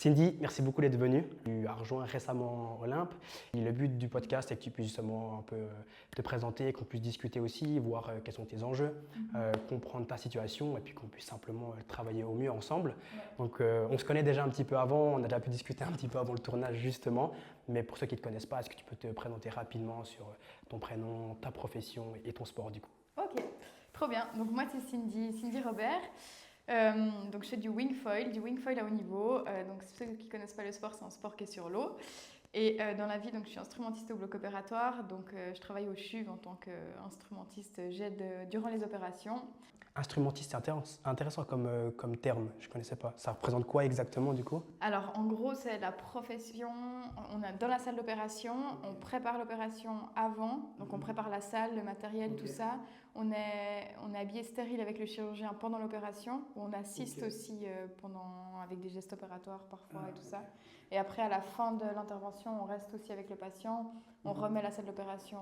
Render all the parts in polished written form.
Cindy, merci beaucoup d'être venue. Tu as rejoint récemment Olympe. Et le but du podcast est que tu puisses justement un peu te présenter, qu'on puisse discuter aussi, voir quels sont tes enjeux, comprendre ta situation et puis qu'on puisse simplement travailler au mieux ensemble. Ouais. Donc on se connaît déjà un petit peu avant, on a déjà pu discuter un petit peu avant le tournage justement. Mais pour ceux qui ne te connaissent pas, est-ce que tu peux te présenter rapidement sur ton prénom, ta profession et ton sport du coup? Ok, trop bien. Donc moi c'est Cindy Robert. Donc je fais du wing foil à haut niveau. Donc ceux qui ne connaissent pas le sport, c'est un sport qui est sur l'eau. Et dans la vie, donc, je suis instrumentiste au bloc opératoire. Donc je travaille au CHUV en tant qu'instrumentiste. J'aide durant les opérations. Instrumentiste, c'est intéressant comme terme, je ne connaissais pas. Ça représente quoi exactement du coup? Alors en gros, c'est la profession. On est dans la salle d'opération, on prépare l'opération avant. Donc on prépare la salle, le matériel, tout ça. On est habillé stérile avec le chirurgien pendant l'opération. On assiste aussi avec des gestes opératoires parfois et tout ça. Et après, à la fin de l'intervention, on reste aussi avec le patient. On remet la salle d'opération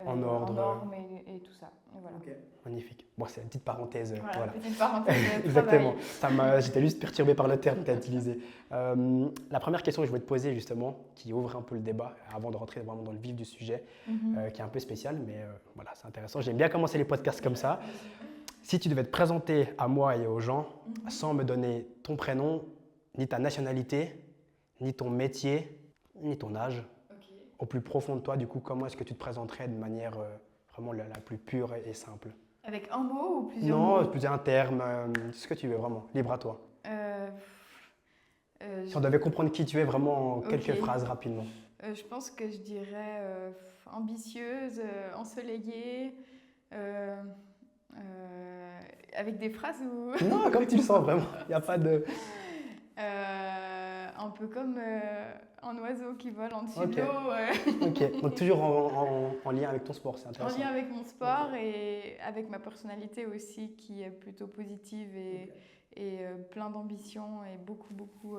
en ordre norme et tout ça. Et voilà. Magnifique. Bon, c'est une petite parenthèse. Voilà. Petite parenthèse de Exactement. travail. J'étais juste perturbé par le terme que tu as utilisé. La première question que je voulais te poser justement, qui ouvre un peu le débat avant de rentrer vraiment dans le vif du sujet, qui est un peu spécial, mais voilà, c'est intéressant. J'aime bien commencer les podcasts comme ça. Si tu devais te présenter à moi et aux gens, sans me donner ton prénom, ni ta nationalité, ni ton métier, ni ton âge, au plus profond de toi, du coup, comment est-ce que tu te présenterais de manière vraiment la plus pure et simple? Avec un mot ou plusieurs mots? Non, plusieurs termes, ce que tu veux vraiment, libre à toi. Si on devait comprendre qui tu es vraiment en quelques phrases rapidement. Je pense que je dirais ambitieuse, ensoleillée, avec des phrases ou... Non, comme tu le sens vraiment, il n'y a pas de... un peu comme un oiseau qui vole en dessus de l'eau. Ok, donc toujours en lien avec ton sport, c'est intéressant. En lien avec mon sport et avec ma personnalité aussi qui est plutôt positive et plein d'ambition et beaucoup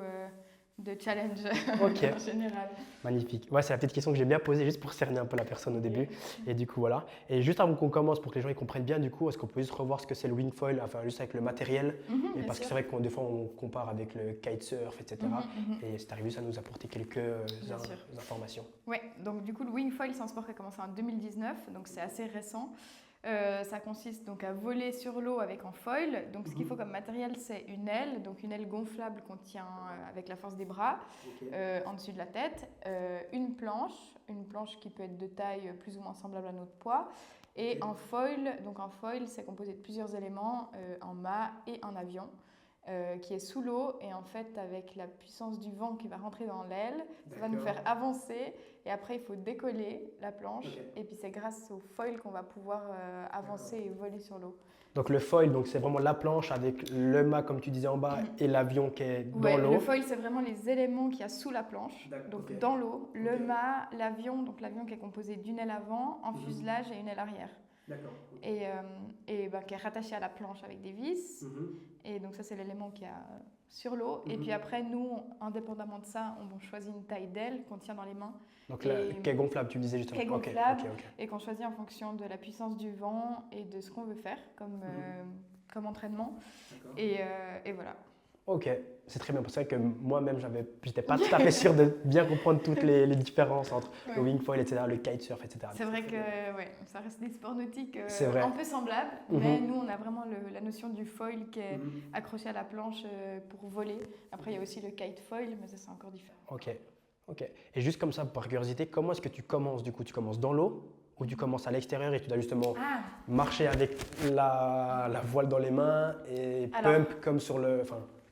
de challenge en général. Magnifique. Ouais, c'est la petite question que j'ai bien posée juste pour cerner un peu la personne au début. Et du coup, voilà. Et juste avant qu'on commence, pour que les gens ils comprennent bien, du coup, est-ce qu'on peut juste revoir ce que c'est le wing foil, enfin juste avec le matériel et parce que c'est vrai que des fois on compare avec le kitesurf, etc. Et c'est arrivé, ça nous a apporté quelques informations. Oui, donc du coup, le wing foil, c'est un sport qui a commencé en 2019, donc c'est assez récent. Ça consiste donc à voler sur l'eau avec un foil. Donc ce qu'il faut comme matériel, c'est une aile, donc une aile gonflable qu'on tient avec la force des bras en dessus de la tête, une planche qui peut être de taille plus ou moins semblable à notre poids, et un foil. Donc un foil, c'est composé de plusieurs éléments, un mât et un avion. Qui est sous l'eau et en fait avec la puissance du vent qui va rentrer dans l'aile, ça va nous faire avancer et après il faut décoller la planche et puis c'est grâce au foil qu'on va pouvoir avancer et voler sur l'eau. Donc le foil, donc c'est vraiment la planche avec le mât comme tu disais en bas et l'avion qui est dans l'eau. Le foil c'est vraiment les éléments qu'il y a sous la planche, donc dans l'eau, le mât, l'avion, donc l'avion qui est composé d'une aile avant, un fuselage et une aile arrière. Et qui est rattaché à la planche avec des vis. Et donc ça, c'est l'élément qu'il y a sur l'eau. Et puis après, nous, indépendamment de ça, on choisit une taille d'aile qu'on tient dans les mains. Donc qui est gonflable, tu me disais justement. Qui est gonflable et qu'on choisit en fonction de la puissance du vent et de ce qu'on veut faire comme entraînement. Et voilà. Ok, c'est très bien. C'est vrai que moi-même, j'étais pas tout à fait sûr de bien comprendre toutes les différences entre le wing foil, etc., le kitesurf, etc. C'est vrai que ça reste des sports nautiques un peu semblables, mais nous, on a vraiment la notion du foil qui est accroché à la planche pour voler. Après, il y a aussi le kite foil, mais ça, c'est encore différent. Ok. Et juste comme ça, par curiosité, comment est-ce que tu commences du coup? Tu commences dans l'eau ou tu commences à l'extérieur et tu dois justement marcher avec la voile dans les mains et pump comme sur le...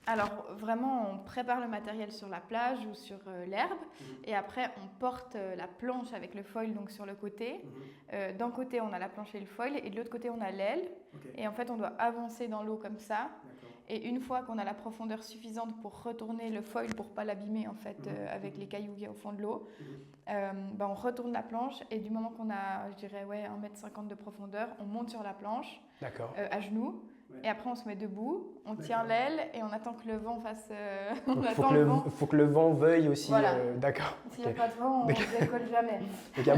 Alors vraiment, on prépare le matériel sur la plage ou sur l'herbe et après on porte la planche avec le foil donc sur le côté. D'un côté on a la planche et le foil et de l'autre côté on a l'aile. Et en fait on doit avancer dans l'eau comme ça. Et une fois qu'on a la profondeur suffisante pour retourner le foil pour pas l'abîmer en fait avec les cailloux qu'il y a au fond de l'eau, on retourne la planche et du moment qu'on a, je dirais 1,50 m de profondeur, on monte sur la planche à genoux. Et après, on se met debout, on tient l'aile et on attend que le vent fasse. Il faut que le vent veuille aussi. D'accord. S'il n'y a pas de vent, on ne décolle jamais. Donc il y a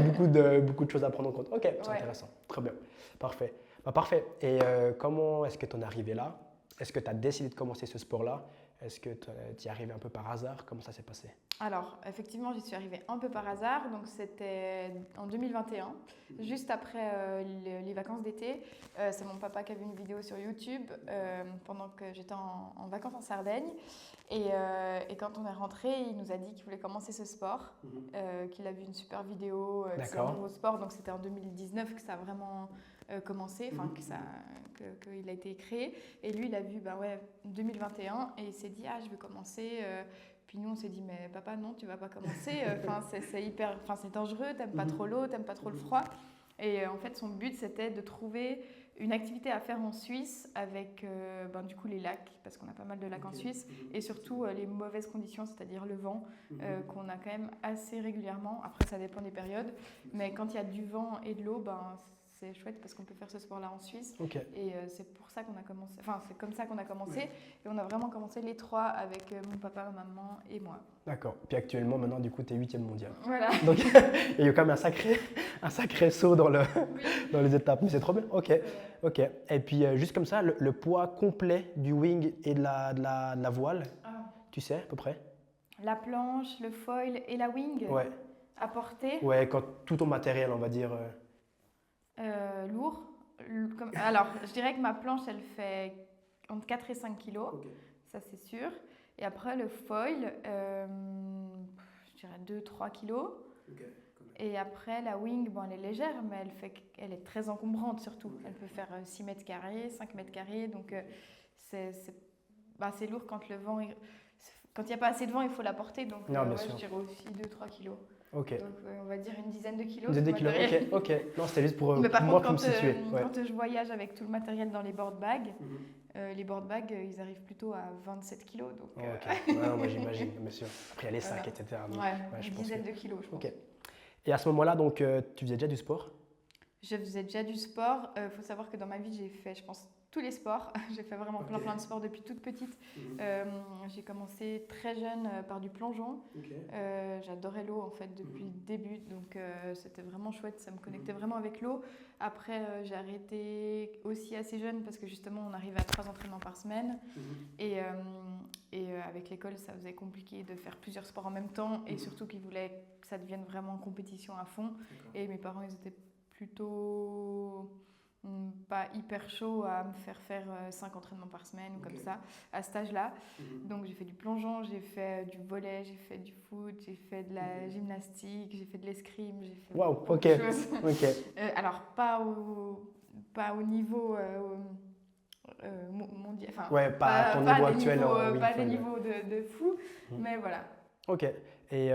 beaucoup de choses à prendre en compte. Ok, c'est intéressant. Très bien. Parfait. Parfait. Et comment est-ce que tu en es arrivé là? Est-ce que tu as décidé de commencer ce sport-là? Est-ce que tu y es arrivé un peu par hasard? Comment ça s'est passé? Alors, effectivement, j'y suis arrivée un peu par hasard. Donc, c'était en 2021, juste après les vacances d'été. C'est mon papa qui a vu une vidéo sur YouTube pendant que j'étais en vacances en Sardaigne. Et quand on est rentré, il nous a dit qu'il voulait commencer ce sport, qu'il a vu une super vidéo, que c'est un nouveau sport. Donc, c'était en 2019 que ça a vraiment commencé, enfin qu'il a été créé. Et lui, il a vu 2021 et il s'est dit, ah, je vais commencer. Puis nous, on s'est dit, mais papa, non, tu vas pas commencer. C'est dangereux, t'aimes pas trop l'eau, t'aimes pas trop le froid. Et en fait, son but, c'était de trouver une activité à faire en Suisse avec du coup les lacs, parce qu'on a pas mal de lacs en Suisse, et surtout les mauvaises conditions, c'est-à-dire le vent, qu'on a quand même assez régulièrement. Après, ça dépend des périodes, mais quand il y a du vent et de l'eau, c'est chouette parce qu'on peut faire ce sport-là en Suisse. Et c'est pour ça qu'on a commencé. Enfin, c'est comme ça qu'on a commencé. Et on a vraiment commencé les trois avec mon papa, ma maman et moi. D'accord. Puis actuellement, maintenant, du coup, tu es 8e mondial. Voilà. Donc, il y a eu quand même un sacré saut dans les étapes. Mais c'est trop bien. Ok. Et puis, juste comme ça, le poids complet du wing et de la voile, tu sais à peu près? La planche, le foil et la wing à porter. Ouais, quand tout ton matériel, on va dire. Lourd. Alors, je dirais que ma planche, elle fait entre 4 et 5 kilos, ça c'est sûr. Et après, le foil, je dirais 2-3 kilos. Et après, la wing, elle est légère, mais elle est très encombrante surtout. Elle peut faire 6 mètres carrés, 5 mètres carrés. Donc, c'est lourd quand le vent... Quand il n'y a pas assez de vent, il faut la porter. Donc, je dirais aussi 2-3 kilos. Donc, on va dire une dizaine de kilos. Une dizaine de kilos, ok. Non, c'était juste pour moi pour me situer. Quand je voyage avec tout le matériel dans les board bags, les board bags, ils arrivent plutôt à 27 kilos. Donc, moi j'imagine, bien sûr. Après, il y a les sacs, etc. Donc, une dizaine de kilos, je pense. Et à ce moment-là, donc, tu faisais déjà du sport? Je faisais déjà du sport. Faut savoir que dans ma vie, j'ai fait, je pense, tous les sports. J'ai fait vraiment plein de sports depuis toute petite. J'ai commencé très jeune par du plongeon. J'adorais l'eau en fait depuis le début, donc c'était vraiment chouette, ça me connectait vraiment avec l'eau. Après, j'ai arrêté aussi assez jeune parce que justement on arrivait à 3 entraînements par semaine et avec l'école ça faisait compliqué de faire plusieurs sports en même temps et surtout qu'ils voulaient que ça devienne vraiment en compétition à fond. Et mes parents ils étaient plutôt pas hyper chaud à me faire 5 entraînements par semaine ou comme ça à cet âge-là. Donc j'ai fait du plongeon, j'ai fait du volley, j'ai fait du foot, j'ai fait de la gymnastique, j'ai fait de l'escrime, j'ai fait beaucoup de choses. Alors pas au niveau mondial, enfin pas à ton niveau actuel, pas des niveaux de fou, mais voilà. Ok. Et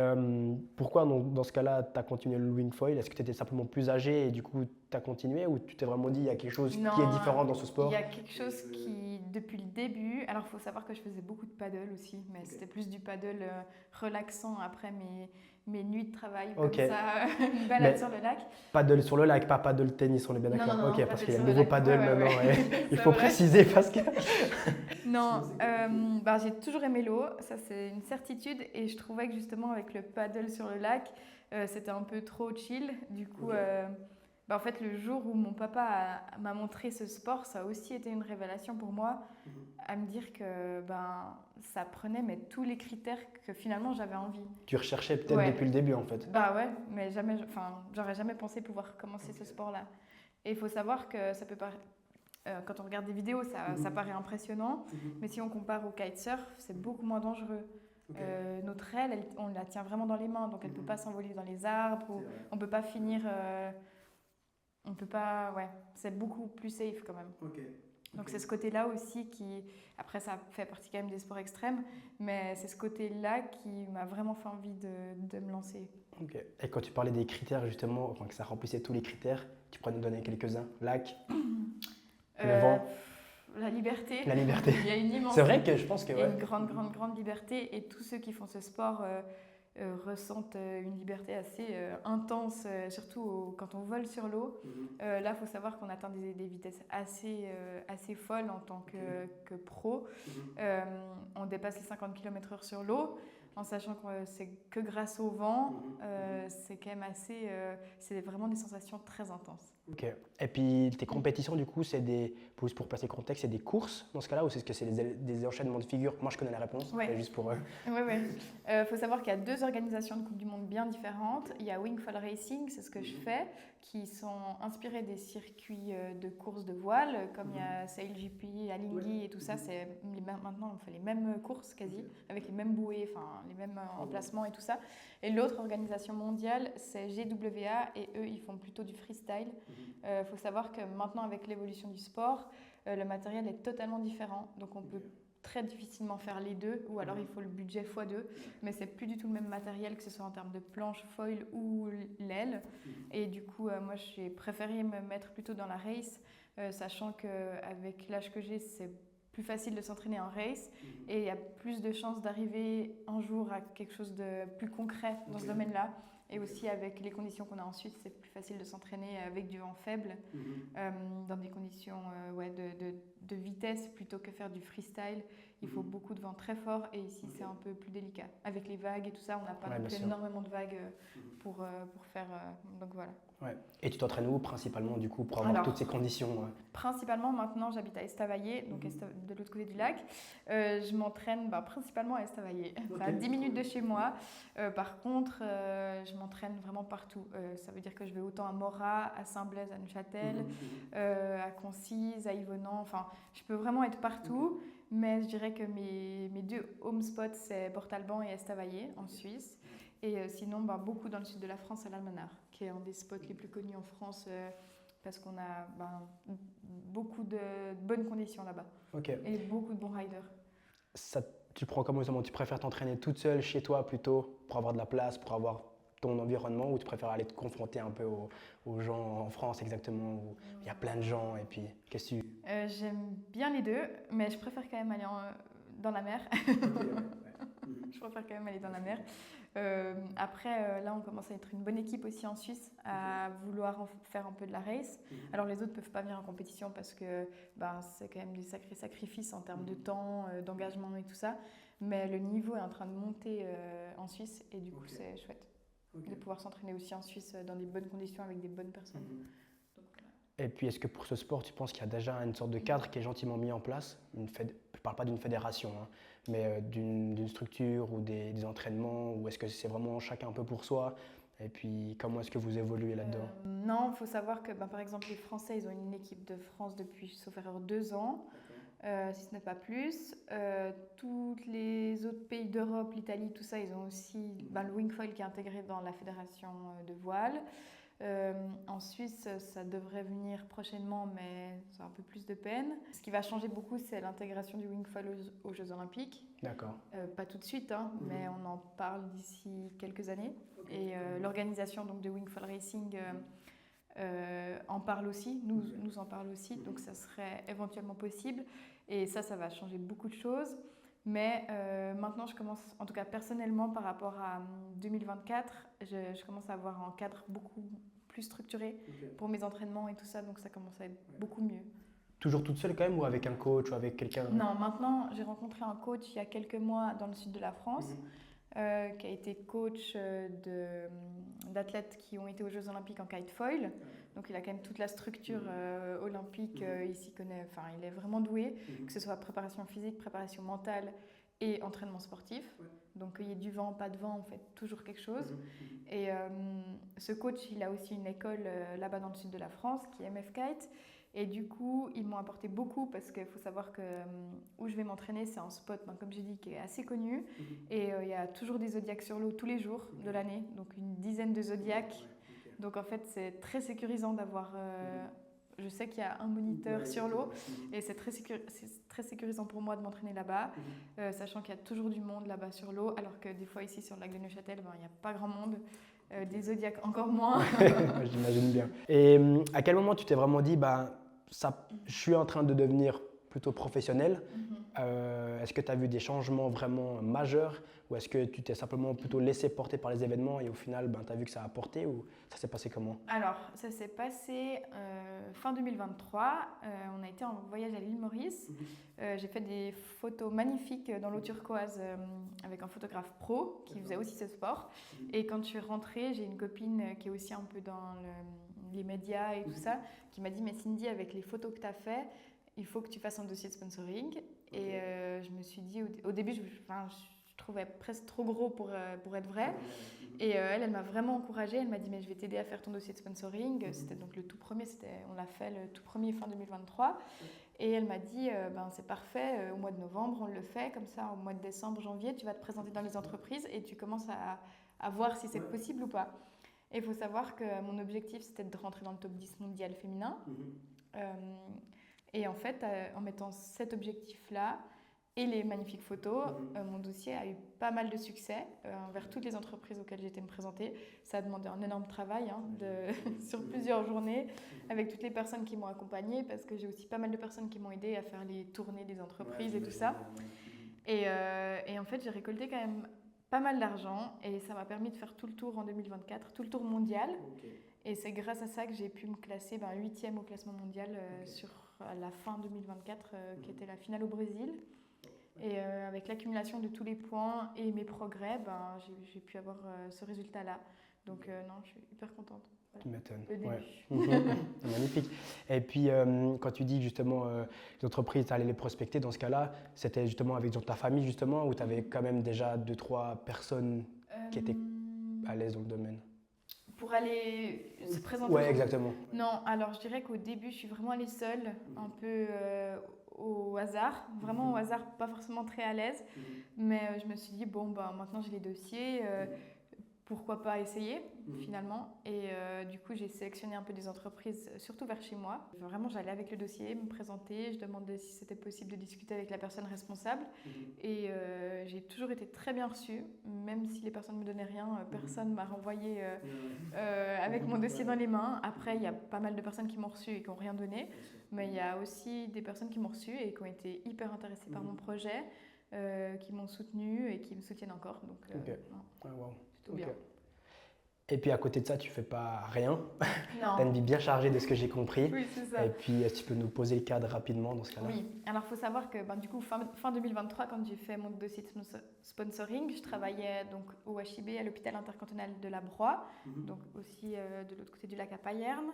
pourquoi dans ce cas-là, tu as continué le wing foil? Est-ce que tu étais simplement plus âgé et du coup tu as continué ou tu t'es vraiment dit il y a quelque chose qui est différent dans ce sport? Il y a quelque chose qui, depuis le début, alors il faut savoir que je faisais beaucoup de paddle aussi, mais c'était plus du paddle relaxant après mes nuits de travail, comme ça, une balade sur le lac. Paddle sur le lac, pas paddle tennis, on est bien d'accord? Non, parce qu'il y a le nouveau paddle maintenant, il faut préciser parce que... Non, j'ai toujours aimé l'eau, ça c'est une certitude, et je trouvais que justement avec le paddle sur le lac, c'était un peu trop chill. Du coup, en fait, le jour où mon papa m'a montré ce sport, ça a aussi été une révélation pour moi, à me dire que ça prenait tous les critères que finalement j'avais envie. Tu recherchais peut-être depuis le début en fait. Mais j'aurais jamais pensé pouvoir commencer ce sport-là. Et il faut savoir que ça peut paraître... quand on regarde des vidéos, ça paraît impressionnant, mais si on compare au kitesurf, c'est beaucoup moins dangereux. Notre aile, on la tient vraiment dans les mains, donc elle ne peut pas s'envoler dans les arbres, ou on ne peut pas finir... on peut pas... c'est beaucoup plus safe quand même. Donc c'est ce côté-là aussi qui... Après, ça fait partie quand même des sports extrêmes, mais c'est ce côté-là qui m'a vraiment fait envie de me lancer. Et quand tu parlais des critères, justement, que ça remplissait tous les critères, tu pourrais nous donner quelques-uns? Lac, le vent, la liberté. La liberté. Il y a une immense... C'est vrai que je pense que... Il y a une grande liberté, et tous ceux qui font ce sport ressentent une liberté assez intense, surtout quand on vole sur l'eau. Là, il faut savoir qu'on atteint des vitesses assez folles en tant que pro. On dépasse les 50 km/h sur l'eau. en sachant que c'est que grâce au vent, c'est quand même assez, c'est vraiment des sensations très intenses. Ok. Et puis tes compétitions, du coup, c'est juste pour placer le contexte, c'est des courses dans ce cas-là ou c'est ce que c'est des enchaînements de figures? Moi, je connais la réponse, mais juste pour eux. Oui, oui. Faut savoir qu'il y a 2 organisations de Coupe du Monde bien différentes. Il y a Wingfoil Racing, c'est ce que je fais, qui sont inspirés des circuits de courses de voile, comme il y a SailGP, Alinghi et tout ça. Maintenant, on fait les mêmes courses quasi, avec les mêmes bouées, enfin les mêmes emplacements et tout ça. Et l'autre organisation mondiale, c'est GWA, et eux, ils font plutôt du freestyle. Faut savoir que maintenant, avec l'évolution du sport, le matériel est totalement différent. Donc on peut très difficilement faire les deux, ou alors il faut le budget x2, mais c'est plus du tout le même matériel, que ce soit en termes de planche, foil ou l'aile. Et du coup, moi j'ai préféré me mettre plutôt dans la race, sachant qu'avec l'âge que j'ai, c'est plus facile de s'entraîner en race et il y a plus de chances d'arriver un jour à quelque chose de plus concret dans ce domaine-là. Et aussi avec les conditions qu'on a en Suisse, c'est plus facile de s'entraîner avec du vent faible, dans des conditions de vitesse plutôt que faire du freestyle. Il faut beaucoup de vent très fort et ici c'est un peu plus délicat. Avec les vagues et tout ça, on n'a pas non plus énormément de vagues pour faire. Donc voilà. Ouais. Et tu t'entraînes où principalement du coup pour avoir toutes ces conditions? Principalement maintenant j'habite à Estavayer, donc de l'autre côté du lac. Je m'entraîne principalement à Estavayer, à 10 minutes de chez moi. Par contre, je m'entraîne vraiment partout. Ça veut dire que je vais autant à Morat, à Saint-Blaise, à Neuchâtel, à Concise, à Yvonand. Enfin, je peux vraiment être partout. Mais je dirais que mes 2 home spots, c'est Port-Alban et Estavayer en Suisse. Et sinon, beaucoup dans le sud de la France, à l'Almanach, qui est un des spots les plus connus en France parce qu'on a beaucoup de bonnes conditions là-bas. Et beaucoup de bons riders. Tu prends comment tu préfères t'entraîner toute seule chez toi plutôt pour avoir de la place, pour avoir ton environnement, ou tu préfères aller te confronter un peu aux gens en France exactement où il y a plein de gens et puis qu'est-ce que tu... J'aime bien les deux, mais je préfère quand même aller dans la mer. Je préfère quand même aller dans la mer. Après, là, on commence à être une bonne équipe aussi en Suisse, à vouloir faire un peu de la race. Alors, les autres ne peuvent pas venir en compétition parce que c'est quand même des sacrés sacrifices en termes de temps, d'engagement et tout ça. Mais le niveau est en train de monter en Suisse et du coup, c'est chouette de pouvoir s'entraîner aussi en Suisse dans des bonnes conditions avec des bonnes personnes. Et puis, est-ce que pour ce sport, tu penses qu'il y a déjà une sorte de cadre qui est gentiment mis en place? Je ne parle pas d'une fédération, mais d'une structure ou des entraînements, ou est-ce que c'est vraiment chacun un peu pour soi? Et puis, comment est-ce que vous évoluez là-dedans? Non, il faut savoir que par exemple, les Français, ils ont une équipe de France depuis, sauf erreur, 2 ans, si ce n'est pas plus. Tous les autres pays d'Europe, l'Italie, tout ça, ils ont aussi le Wingfoil qui est intégré dans la fédération de voile. En Suisse, ça devrait venir prochainement, mais c'est un peu plus de peine. Ce qui va changer beaucoup, c'est l'intégration du Wingfoil aux Jeux Olympiques. D'accord. Pas tout de suite, mais on en parle d'ici quelques années. Et l'organisation donc, de Wingfoil Racing en parle aussi, nous en parle aussi, donc ça serait éventuellement possible. Et ça va changer beaucoup de choses. Mais maintenant, je commence, en tout cas personnellement, par rapport à 2024, je commence à avoir un cadre beaucoup plus structuré pour mes entraînements et tout ça, donc ça commence à être beaucoup mieux. Toujours toute seule quand même ou avec un coach ou avec quelqu'un? Non, maintenant, j'ai rencontré un coach il y a quelques mois dans le sud de la France, qui a été coach d'athlètes qui ont été aux Jeux Olympiques en kite foil. Donc il a quand même toute la structure olympique, il s'y connaît, enfin il est vraiment doué, que ce soit préparation physique, préparation mentale et entraînement sportif. Donc qu'il y ait du vent, pas de vent, on fait toujours quelque chose. Et ce coach, il a aussi une école là-bas dans le sud de la France qui est MF Kite. Et du coup, ils m'ont apporté beaucoup parce qu'il faut savoir que où je vais m'entraîner, c'est un spot, comme j'ai dit, qui est assez connu. Et il y a toujours des zodiacs sur l'eau tous les jours de l'année, donc une dizaine de zodiacs. Donc en fait, c'est très sécurisant d'avoir... je sais qu'il y a un moniteur sur l'eau et c'est très sécurisant pour moi de m'entraîner là-bas, sachant qu'il y a toujours du monde là-bas sur l'eau, alors que des fois ici sur le lac de Neuchâtel, il n'y a pas grand monde. Des zodiacs encore moins. J'imagine bien. Et à quel moment tu t'es vraiment dit, je suis en train de devenir plutôt professionnelle. Est-ce que tu as vu des changements vraiment majeurs ou est-ce que tu t'es simplement plutôt laissé porter par les événements et au final, tu as vu que ça a apporté ou ça s'est passé comment? Alors, ça s'est passé fin 2023. On a été en voyage à l'île Maurice. J'ai fait des photos magnifiques dans l'eau turquoise avec un photographe pro qui faisait aussi ce sport. Et quand je suis rentrée, j'ai une copine qui est aussi un peu dans les médias et tout ça, qui m'a dit « Mais Cindy, avec les photos que tu as fait, il faut que tu fasses un dossier de sponsoring. » Et je me suis dit, au début, je trouvais presque trop gros pour être vrai. Et elle m'a vraiment encouragée. Elle m'a dit, mais je vais t'aider à faire ton dossier de sponsoring. C'était donc le tout premier, on l'a fait le tout premier fin 2023. Et elle m'a dit, c'est parfait, au mois de novembre, on le fait. Comme ça, au mois de décembre, janvier, tu vas te présenter dans les entreprises et tu commences à voir si c'est possible ou pas. Et il faut savoir que mon objectif, c'était de rentrer dans le top 10 mondial féminin. Et en fait, en mettant cet objectif-là et les magnifiques photos, mon dossier a eu pas mal de succès envers toutes les entreprises auxquelles j'ai été me présenter. Ça a demandé un énorme travail sur plusieurs journées avec toutes les personnes qui m'ont accompagnée parce que j'ai aussi pas mal de personnes qui m'ont aidée à faire les tournées des entreprises et tout ça. Et en fait, j'ai récolté quand même pas mal d'argent et ça m'a permis de faire tout le tour en 2024, tout le tour mondial. Et c'est grâce à ça que j'ai pu me classer 8e au classement mondial sur la fin 2024, qui était la finale au Brésil. Et avec l'accumulation de tous les points et mes progrès, j'ai pu avoir ce résultat-là. Donc non, je suis hyper contente. Voilà. Tu m'étonnes. Le début. Ouais. Magnifique. Et puis, quand tu dis justement les entreprises, tu allais les prospecter, dans ce cas-là, c'était justement avec ta famille, justement, ou tu avais quand même déjà 2-3 personnes qui étaient à l'aise dans le domaine? Pour aller se présenter? Ouais, exactement. Non, alors je dirais qu'au début, je suis vraiment allée seule, un peu au hasard, vraiment au hasard, pas forcément très à l'aise. Mais je me suis dit, maintenant j'ai les dossiers, pourquoi pas essayer finalement. Et du coup, j'ai sélectionné un peu des entreprises, surtout vers chez moi. Vraiment, j'allais avec le dossier, me présenter, je demandais si c'était possible de discuter avec la personne responsable. Et j'ai toujours été très bien reçue, même si les personnes ne me donnaient rien, personne ne m'a renvoyé avec mon dossier dans les mains. Après, il y a pas mal de personnes qui m'ont reçue et qui n'ont rien donné, mais il y a aussi des personnes qui m'ont reçue et qui ont été hyper intéressées par mon projet, qui m'ont soutenue et qui me soutiennent encore. Donc, plutôt bien. Et puis à côté de ça, tu fais pas rien. Tu Non. as une vie bien chargée de ce que j'ai compris. Oui, c'est ça. Et puis, est-ce que tu peux nous poser le cadre rapidement dans ce cas-là? Oui, alors il faut savoir que du coup, fin 2023, quand j'ai fait mon dossier de sponsoring, je travaillais donc au HIB, à l'hôpital intercantonal de la Broye, donc aussi de l'autre côté du lac à Payerne.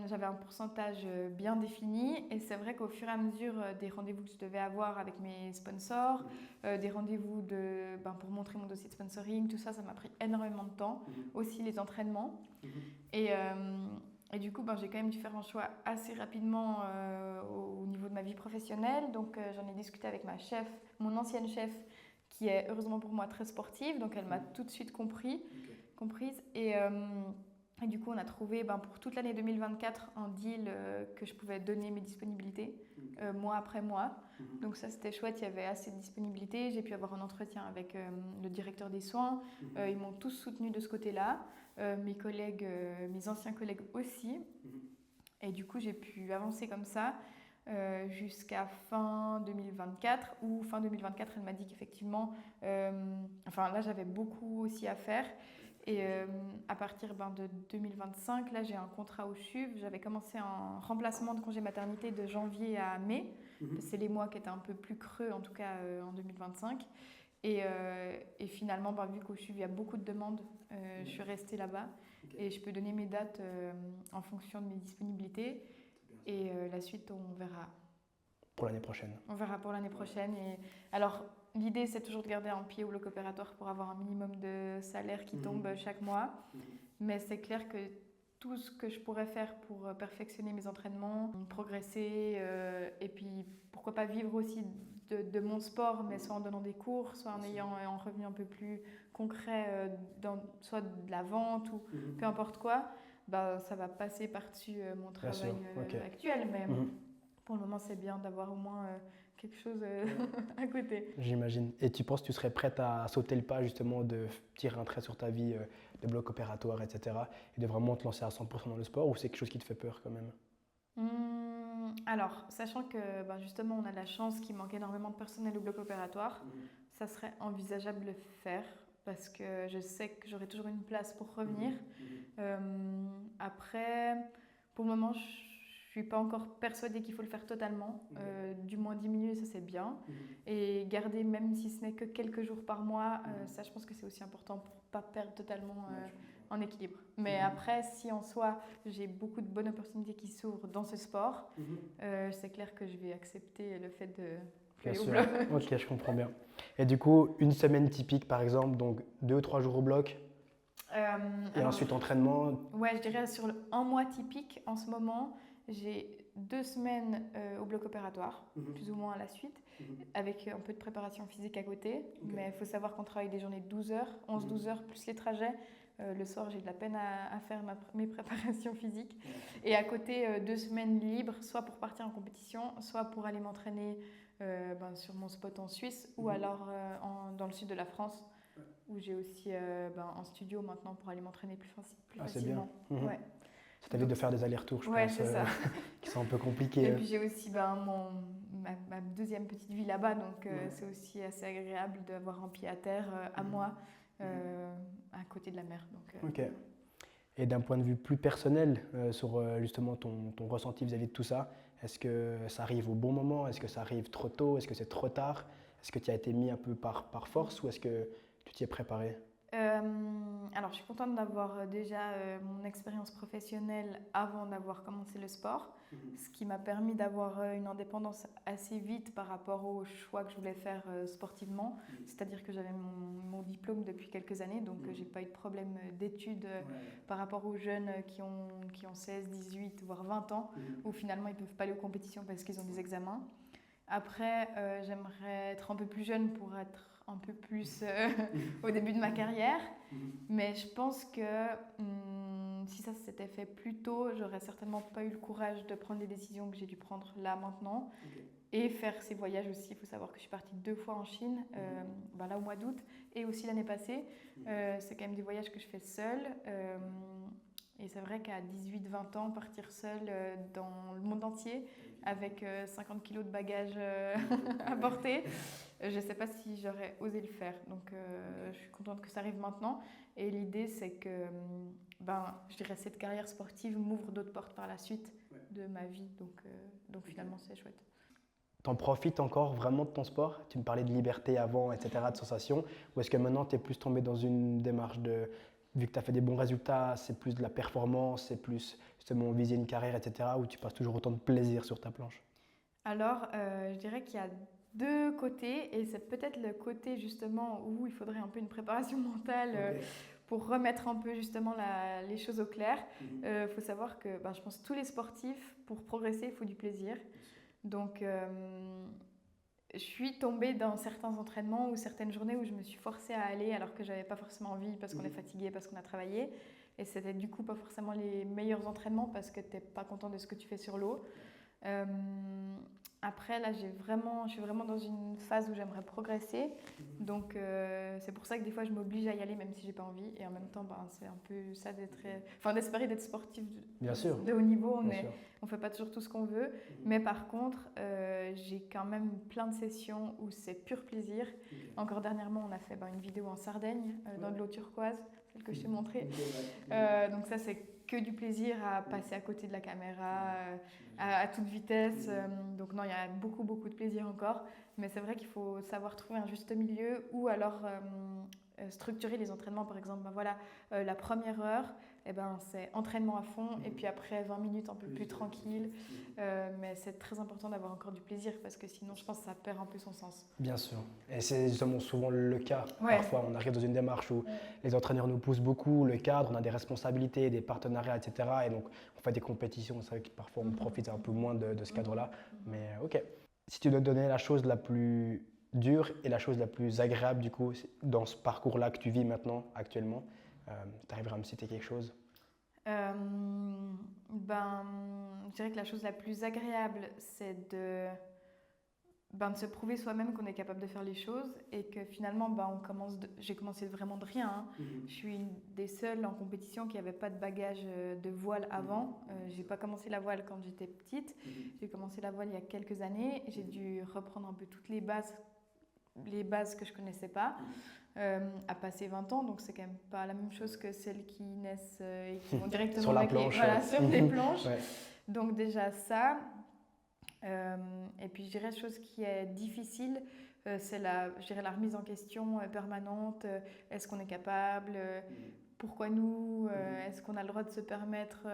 J'avais un pourcentage bien défini et c'est vrai qu'au fur et à mesure des rendez-vous que je devais avoir avec mes sponsors, des rendez-vous pour montrer mon dossier de sponsoring, tout ça, ça m'a pris énormément de temps. Aussi les entraînements. Et du coup, j'ai quand même dû faire un choix assez rapidement au niveau de ma vie professionnelle. Donc j'en ai discuté avec ma chef, mon ancienne chef, qui est heureusement pour moi très sportive. Donc elle m'a tout de suite comprise. Et du coup, on a trouvé pour toute l'année 2024 un deal que je pouvais donner mes disponibilités mois après mois. Donc ça, c'était chouette, il y avait assez de disponibilité. J'ai pu avoir un entretien avec le directeur des soins. Ils m'ont tous soutenu de ce côté-là. Mes collègues, mes anciens collègues aussi. Et du coup, j'ai pu avancer comme ça jusqu'à fin 2024, où fin 2024, elle m'a dit qu'effectivement, là, j'avais beaucoup aussi à faire. Et à partir de 2025, là, j'ai un contrat au CHUV. J'avais commencé un remplacement de congé maternité de janvier à mai. C'est les mois qui étaient un peu plus creux, en tout cas en 2025. Et finalement, vu qu'au CHUV, il y a beaucoup de demandes, je suis restée là-bas. Et je peux donner mes dates en fonction de mes disponibilités. Et la suite, on verra. Pour l'année prochaine. On verra pour l'année prochaine. Et alors, l'idée, c'est toujours de garder un pied au bloc opératoire pour avoir un minimum de salaire qui tombe chaque mois. Mais c'est clair que tout ce que je pourrais faire pour perfectionner mes entraînements, progresser, et puis pourquoi pas vivre aussi de mon sport, mais soit en donnant des cours, soit en ayant un revenu un peu plus concret, soit de la vente ou peu importe quoi, ça va passer par-dessus mon travail actuel. Mais pour le moment, c'est bien d'avoir au moins quelque chose à côté. J'imagine. Et tu penses que tu serais prête à sauter le pas justement de tirer un trait sur ta vie de bloc opératoire, etc. et de vraiment te lancer à 100% dans le sport, ou c'est quelque chose qui te fait peur quand même? Alors, sachant que justement, on a la chance qu'il manque énormément de personnel au bloc opératoire, ça serait envisageable de le faire parce que je sais que j'aurai toujours une place pour revenir. Après, pour le moment, je ne suis pas encore persuadée qu'il faut le faire totalement. Du moins diminuer, ça c'est bien. Et garder, même si ce n'est que quelques jours par mois, ça je pense que c'est aussi important pour ne pas perdre totalement en équilibre. Mais après, si en soi, j'ai beaucoup de bonnes opportunités qui s'ouvrent dans ce sport, c'est clair que je vais accepter le fait de Bien aller au sûr. bloc. Ok, je comprends bien. Et du coup, une semaine typique, par exemple, donc 2 ou 3 jours au bloc, et Alors, ensuite entraînement. ouais, je dirais sur un mois typique, en ce moment, j'ai 2 semaines au bloc opératoire, plus ou moins à la suite, avec un peu de préparation physique à côté. Mais il faut savoir qu'on travaille des journées de 12 heures, 11-12 heures, plus les trajets. Le soir, j'ai de la peine à faire mes préparations physiques. Et à côté, 2 semaines libres, soit pour partir en compétition, soit pour aller m'entraîner sur mon spot en Suisse, ou alors dans le sud de la France, où j'ai aussi un studio maintenant pour aller m'entraîner plus facilement. C'est bien. Ouais. Ça t'évite de faire des allers-retours, je Ouais, pense, c'est ça. qui sont un peu compliqués. Et puis j'ai aussi ma deuxième petite vie là-bas, donc c'est aussi assez agréable d'avoir un pied à terre à moi, à côté de la mer. Donc, Ok. Et d'un point de vue plus personnel, sur justement ton ressenti vis-à-vis de tout ça, est-ce que ça arrive au bon moment? Est-ce que ça arrive trop tôt? Est-ce que c'est trop tard? Est-ce que tu as été mis un peu par force ou est-ce que tu t'y es préparé? Alors, je suis contente d'avoir déjà mon expérience professionnelle avant d'avoir commencé le sport, ce qui m'a permis d'avoir une indépendance assez vite par rapport aux choix que je voulais faire sportivement. C'est-à-dire que j'avais mon diplôme depuis quelques années, donc j'ai pas eu de problème d'études par rapport aux jeunes qui ont 16, 18, voire 20 ans, où finalement ils peuvent pas aller aux compétitions parce qu'ils ont des examens. Après, j'aimerais être un peu plus jeune pour être un peu plus au début de ma carrière. Mais je pense que si ça s'était fait plus tôt, j'aurais certainement pas eu le courage de prendre les décisions que j'ai dû prendre là maintenant. Et faire ces voyages aussi. Il faut savoir que je suis partie 2 fois en Chine, là au mois d'août, et aussi l'année passée. C'est quand même des voyages que je fais seule. Et c'est vrai qu'à 18-20 ans, partir seule dans le monde entier, avec 50 kilos de bagages à porter, je ne sais pas si j'aurais osé le faire. Donc je suis contente que ça arrive maintenant. Et l'idée, c'est que je dirais cette carrière sportive m'ouvre d'autres portes par la suite de ma vie. Donc finalement, c'est chouette. T'en profites encore vraiment de ton sport? Tu me parlais de liberté avant, etc., de sensations. Ou est-ce que maintenant, tu es plus tombé dans une démarche de, vu que tu as fait des bons résultats, c'est plus de la performance, c'est plus justement viser une carrière, etc., où tu passes toujours autant de plaisir sur ta planche? Alors, je dirais qu'il y a 2 côtés, et c'est peut-être le côté justement où il faudrait un peu une préparation mentale pour remettre un peu justement les choses au clair. Faut savoir que je pense que tous les sportifs, pour progresser, il faut du plaisir. Donc, je suis tombée dans certains entraînements ou certaines journées où je me suis forcée à aller alors que j'avais pas forcément envie parce qu'on est fatigué, parce qu'on a travaillé. Et c'était du coup pas forcément les meilleurs entraînements parce que tu n'es pas content de ce que tu fais sur l'eau. Après, là, je suis vraiment dans une phase où j'aimerais progresser. Donc, c'est pour ça que des fois, je m'oblige à y aller même si j'ai pas envie. Et en même temps, c'est un peu ça d'espérer d'être sportif de haut niveau. On fait pas toujours tout ce qu'on veut. Mais par contre, j'ai quand même plein de sessions où c'est pur plaisir. Encore dernièrement, on a fait une vidéo en Sardaigne, dans de l'eau turquoise, celle que je t'ai montrée. Donc ça, c'est que du plaisir à passer à côté de la caméra, à toute vitesse. Donc non, il y a beaucoup, beaucoup de plaisir encore. Mais c'est vrai qu'il faut savoir trouver un juste milieu ou alors structurer les entraînements. Par exemple, la première heure, c'est entraînement à fond et puis après 20 minutes un peu plus tranquille. Mais c'est très important d'avoir encore du plaisir parce que sinon, je pense que ça perd un peu son sens. Bien sûr. Et c'est justement souvent le cas. Parfois, on arrive dans une démarche où les entraîneurs nous poussent beaucoup, le cadre, on a des responsabilités, des partenariats, etc. Et donc, on fait des compétitions. C'est vrai que parfois, on profite un peu moins de ce cadre-là. Mais ok. Si tu dois donner la chose la plus dure et la chose la plus agréable, du coup, dans ce parcours-là que tu vis maintenant, actuellement, tu arriveras à me citer quelque chose? Je dirais que la chose la plus agréable, c'est de de se prouver soi-même qu'on est capable de faire les choses et que finalement, j'ai commencé vraiment de rien. Hein. Je suis une des seules en compétition qui n'avait pas de bagage de voile avant. J'ai pas commencé la voile quand j'étais petite. J'ai commencé la voile il y a quelques années. J'ai dû reprendre un peu toutes les bases que je connaissais pas. À passer 20 ans, donc c'est quand même pas la même chose que celles qui naissent et qui vont directement sur la planche, sur les planches. Ouais. Donc déjà ça. Et puis je dirais la chose qui est difficile, c'est la remise en question permanente. Est-ce qu'on est capable pourquoi nous est-ce qu'on a le droit de se permettre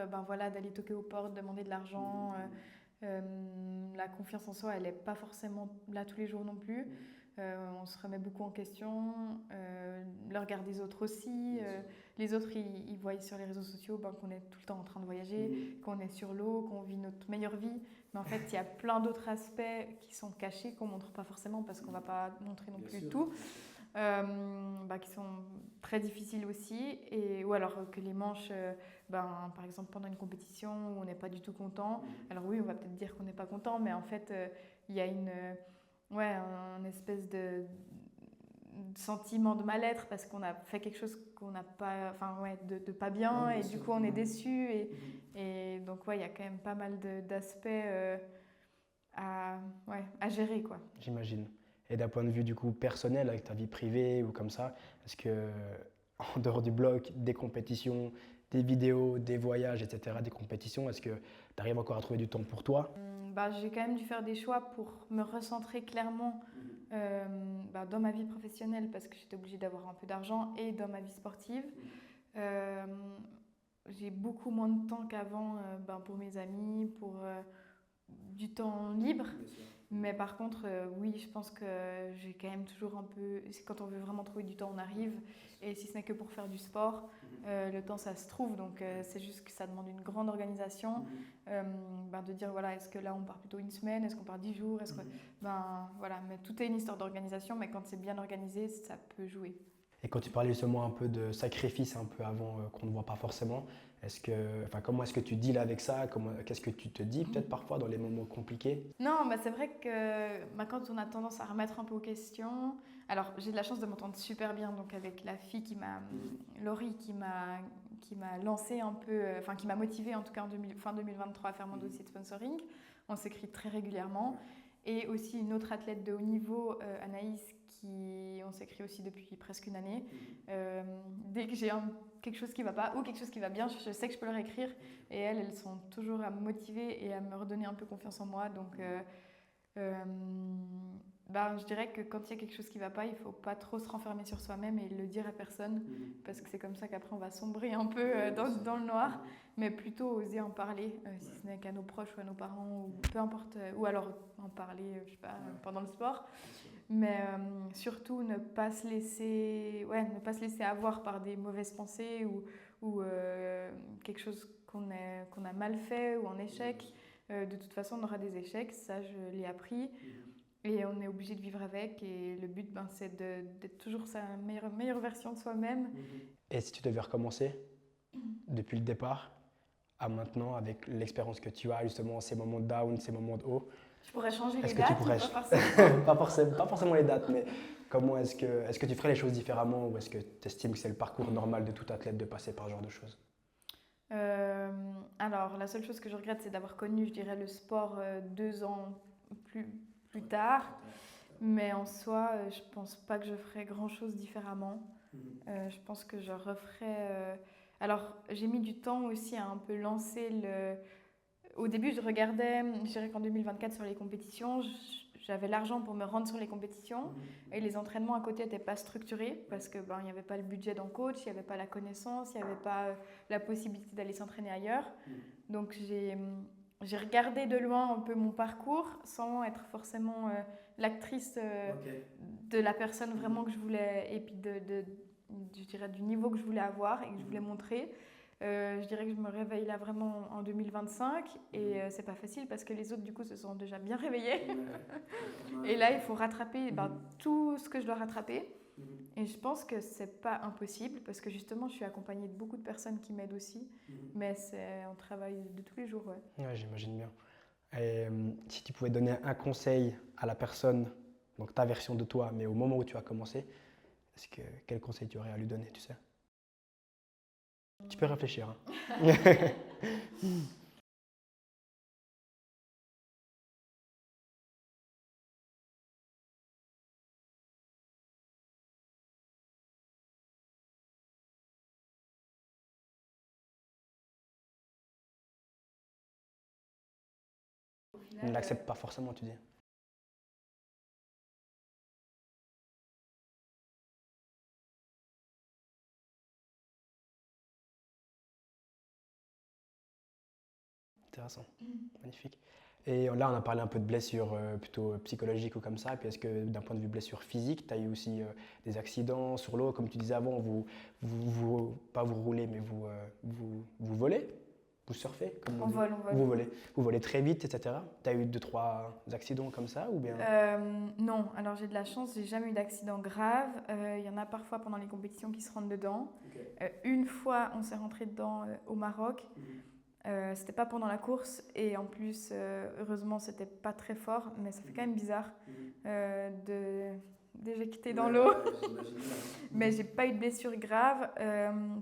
d'aller toquer aux portes, demander de l'argent la confiance en soi, elle n'est pas forcément là tous les jours non plus. On se remet beaucoup en question, le regard des autres aussi. Les autres, ils voient sur les réseaux sociaux qu'on est tout le temps en train de voyager, qu'on est sur l'eau, qu'on vit notre meilleure vie. Mais en fait, il y a plein d'autres aspects qui sont cachés, qu'on ne montre pas forcément parce qu'on ne va pas montrer non plus tout, qui sont très difficiles aussi. Ou alors que les manches, par exemple, pendant une compétition où on n'est pas du tout content. Alors oui, on va peut-être dire qu'on n'est pas content, mais en fait, il y a un espèce de sentiment de mal-être parce qu'on a fait quelque chose qu'on n'a pas, de pas bien, et du coup on est déçu et donc il y a quand même pas mal d'aspects à gérer, quoi. J'imagine. Et d'un point de vue du coup personnel, avec ta vie privée ou comme ça, est-ce que en dehors du blog, des compétitions, des vidéos, des voyages, etc., des compétitions, est-ce que tu arrives encore à trouver du temps pour toi? J'ai quand même dû faire des choix pour me recentrer clairement dans ma vie professionnelle parce que j'étais obligée d'avoir un peu d'argent et dans ma vie sportive. J'ai beaucoup moins de temps qu'avant pour mes amis, pour du temps libre. Mais par contre, oui, je pense que j'ai quand même toujours un peu... Quand on veut vraiment trouver du temps, on arrive. Et si ce n'est que pour faire du sport, le temps, ça se trouve. Donc, c'est juste que ça demande une grande organisation. De dire, est-ce que là, on part plutôt une semaine? Est-ce qu'on part 10 jours? Mais tout est une histoire d'organisation. Mais quand c'est bien organisé, ça peut jouer. Et quand tu parlais justement un peu de sacrifice un peu avant qu'on ne voit pas forcément, comment est-ce que tu deals avec ça? Qu'est-ce que tu te dis peut-être parfois dans les moments compliqués? Non, c'est vrai que quand on a tendance à remettre un peu aux questions... Alors, j'ai de la chance de m'entendre super bien donc avec la fille Laurie, qui m'a lancé un peu, qui m'a motivée en tout cas fin 2023 à faire mon dossier de sponsoring. On s'écrit très régulièrement. Et aussi une autre athlète de haut niveau, Anaïs, on s'écrit aussi depuis presque une année. Dès que j'ai quelque chose qui ne va pas ou quelque chose qui va bien, je sais que je peux leur écrire. Et elles sont toujours à me motiver et à me redonner un peu confiance en moi. Donc, je dirais que quand il y a quelque chose qui ne va pas, il ne faut pas trop se renfermer sur soi-même et le dire à personne. Parce que c'est comme ça qu'après, on va sombrer un peu dans le noir. Mais plutôt oser en parler, si ce n'est qu'à nos proches ou à nos parents, ou peu importe. Ou alors en parler, pendant le sport. Mais surtout ne pas se laisser avoir par des mauvaises pensées ou quelque chose qu'on a mal fait ou en échec. De toute façon, on aura des échecs, ça je l'ai appris. Et on est obligé de vivre avec. Et le but, c'est d'être toujours sa meilleure version de soi-même. Et si tu devais recommencer depuis le départ à maintenant, avec l'expérience que tu as, justement, ces moments de down, ces moments de haut, je pourrais changer les que dates, tu pourrais... pas forcément les dates, mais comment est-ce que tu ferais les choses différemment, ou est-ce que tu estimes que c'est le parcours normal de tout athlète de passer par ce genre de choses? Alors, la seule chose que je regrette, c'est d'avoir connu, je dirais, le sport 2 ans plus tard. Mais en soi, je pense pas que je ferais grand-chose différemment. Je pense que je referais... Alors, j'ai mis du temps aussi à un peu lancer le... Au début, je regardais, je dirais qu'en 2024, sur les compétitions, j'avais l'argent pour me rendre sur les compétitions et les entraînements à côté n'étaient pas structurés parce qu'il n'y avait pas le budget d'un coach, il n'y avait pas la connaissance, il n'y avait pas la possibilité d'aller s'entraîner ailleurs. Donc, j'ai regardé de loin un peu mon parcours sans être forcément l'actrice de la personne vraiment que je voulais et puis je dirais du niveau que je voulais avoir et que je voulais montrer. Je dirais que je me réveille là vraiment en 2025 et c'est pas facile parce que les autres du coup se sont déjà bien réveillés. Et là il faut rattraper tout ce que je dois rattraper. Et je pense que c'est pas impossible parce que justement je suis accompagnée de beaucoup de personnes qui m'aident aussi. Mais c'est un travail de tous les jours. Ouais, j'imagine bien. Et si tu pouvais donner un conseil à la personne, donc ta version de toi, mais au moment où tu as commencé, quel conseil tu aurais à lui donner, tu sais? Tu peux réfléchir, hein. Il ne l'accepte pas forcément, tu dis. Intéressant, magnifique. Et là, on a parlé un peu de blessures plutôt psychologiques ou comme ça. Et puis, est-ce que d'un point de vue blessure physique, tu as eu aussi des accidents sur l'eau? Comme tu disais avant, pas vous roulez, mais vous volez? Vous surfez, comme on dit? On vole. Vous volez très vite, etc. Tu as eu 2, 3 accidents comme ça ou bien? Non, alors j'ai de la chance, j'ai jamais eu d'accident grave. Il y en a parfois pendant les compétitions qui se rentrent dedans. Ok. Une fois, on s'est rentré dedans au Maroc. C'était pas pendant la course et en plus, heureusement, c'était pas très fort, mais ça fait quand même bizarre d'éjecter dans l'eau. Mais j'ai pas eu de blessure grave.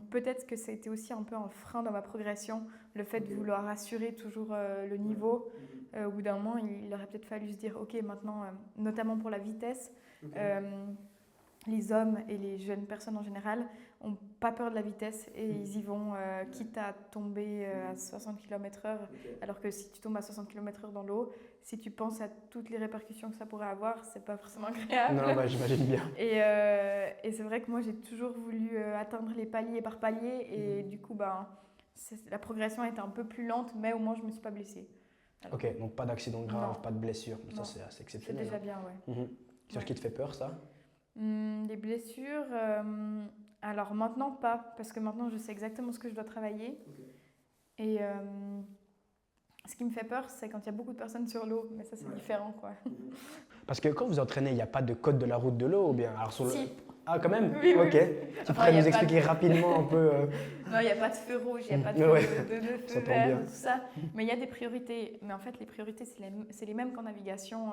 Peut-être que ça a été aussi un peu un frein dans ma progression, le fait de vouloir assurer toujours le niveau. Au bout d'un moment, il aurait peut-être fallu se dire, ok, maintenant, notamment pour la vitesse, les hommes et les jeunes personnes en général n'ont pas peur de la vitesse et ils y vont quitte à tomber à 60 km/h. Alors que si tu tombes à 60 km/h dans l'eau, si tu penses à toutes les répercussions que ça pourrait avoir, c'est pas forcément agréable. Non, bah, j'imagine bien. Et c'est vrai que moi j'ai toujours voulu atteindre les paliers par palier et du coup la progression a été un peu plus lente, mais au moins je me suis pas blessée. Alors, Ok, donc pas d'accident grave, non. pas de blessure. Ça, Non. c'est assez C'est exceptionnel. déjà Hein. bien, ouais. Sur ce qui te fait peur, ça? Les blessures, alors maintenant pas, parce que maintenant je sais exactement ce que je dois travailler. Et ce qui me fait peur, c'est quand il y a beaucoup de personnes sur l'eau, mais ça c'est différent quoi. Parce que quand vous entraînez, il n'y a pas de code de la route de l'eau ou bien? Alors sur Si. Ah, quand même? Oui, oui. Ok. Tu pourrais nous expliquer rapidement un peu. Non, il n'y a pas de feu rouge, il n'y a pas de Ouais. feu Ça tombe vert, bien. tout ça. Mais il y a des priorités. Mais en fait, les priorités, c'est les mêmes qu'en navigation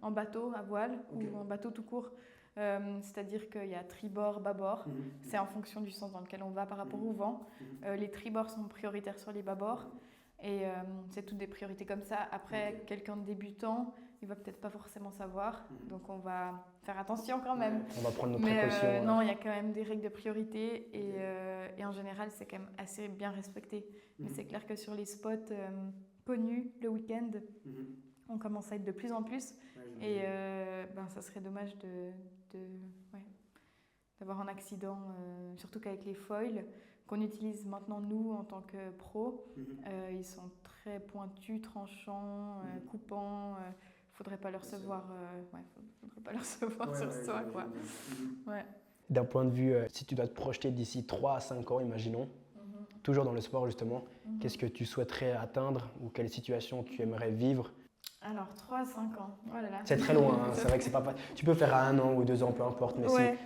en bateau, à voile ou en bateau tout court. C'est-à-dire qu'il y a tribord, bâbord. C'est en fonction du sens dans lequel on va par rapport au vent. Les tribords sont prioritaires sur les bâbords. Et c'est toutes des priorités comme ça. Après, quelqu'un de débutant, il va peut-être pas forcément savoir. Donc on va faire attention quand même. On va prendre nos Mais précautions. non, il y a quand même des règles de priorité et en général, c'est quand même assez bien respecté. Mais c'est clair que sur les spots connus le week-end, on commence à être de plus en plus. Et ça serait dommage d'avoir un accident, surtout qu'avec les foils qu'on utilise maintenant nous en tant que pros, ils sont très pointus, tranchants, coupants. Faudrait pas le recevoir, faudrait pas le recevoir sur soi, quoi. Ouais. D'un point de vue, si tu dois te projeter d'ici 3 à 5 ans, imaginons, toujours dans le sport justement, qu'est-ce que tu souhaiterais atteindre ou quelle situation tu aimerais vivre? Alors, 3 à 5 ans, oh là là. C'est très loin, hein. C'est vrai que c'est pas facile. Tu peux faire à 1 an ou 2 ans, peu importe, mais Ouais.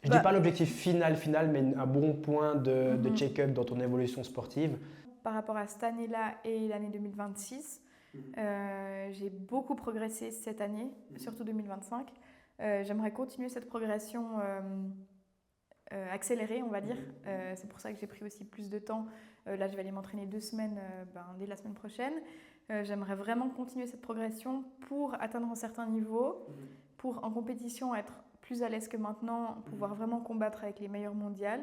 je dis pas l'objectif final, mais un bon point de check-up dans ton évolution sportive. Par rapport à cette année-là et l'année 2026, j'ai beaucoup progressé cette année, surtout 2025. J'aimerais continuer cette progression accélérée, on va dire. C'est pour ça que j'ai pris aussi plus de temps. Là, je vais aller m'entraîner 2 semaines dès la semaine prochaine. J'aimerais vraiment continuer cette progression pour atteindre un certain niveau, pour en compétition être plus à l'aise que maintenant, pouvoir vraiment combattre avec les meilleurs mondiales.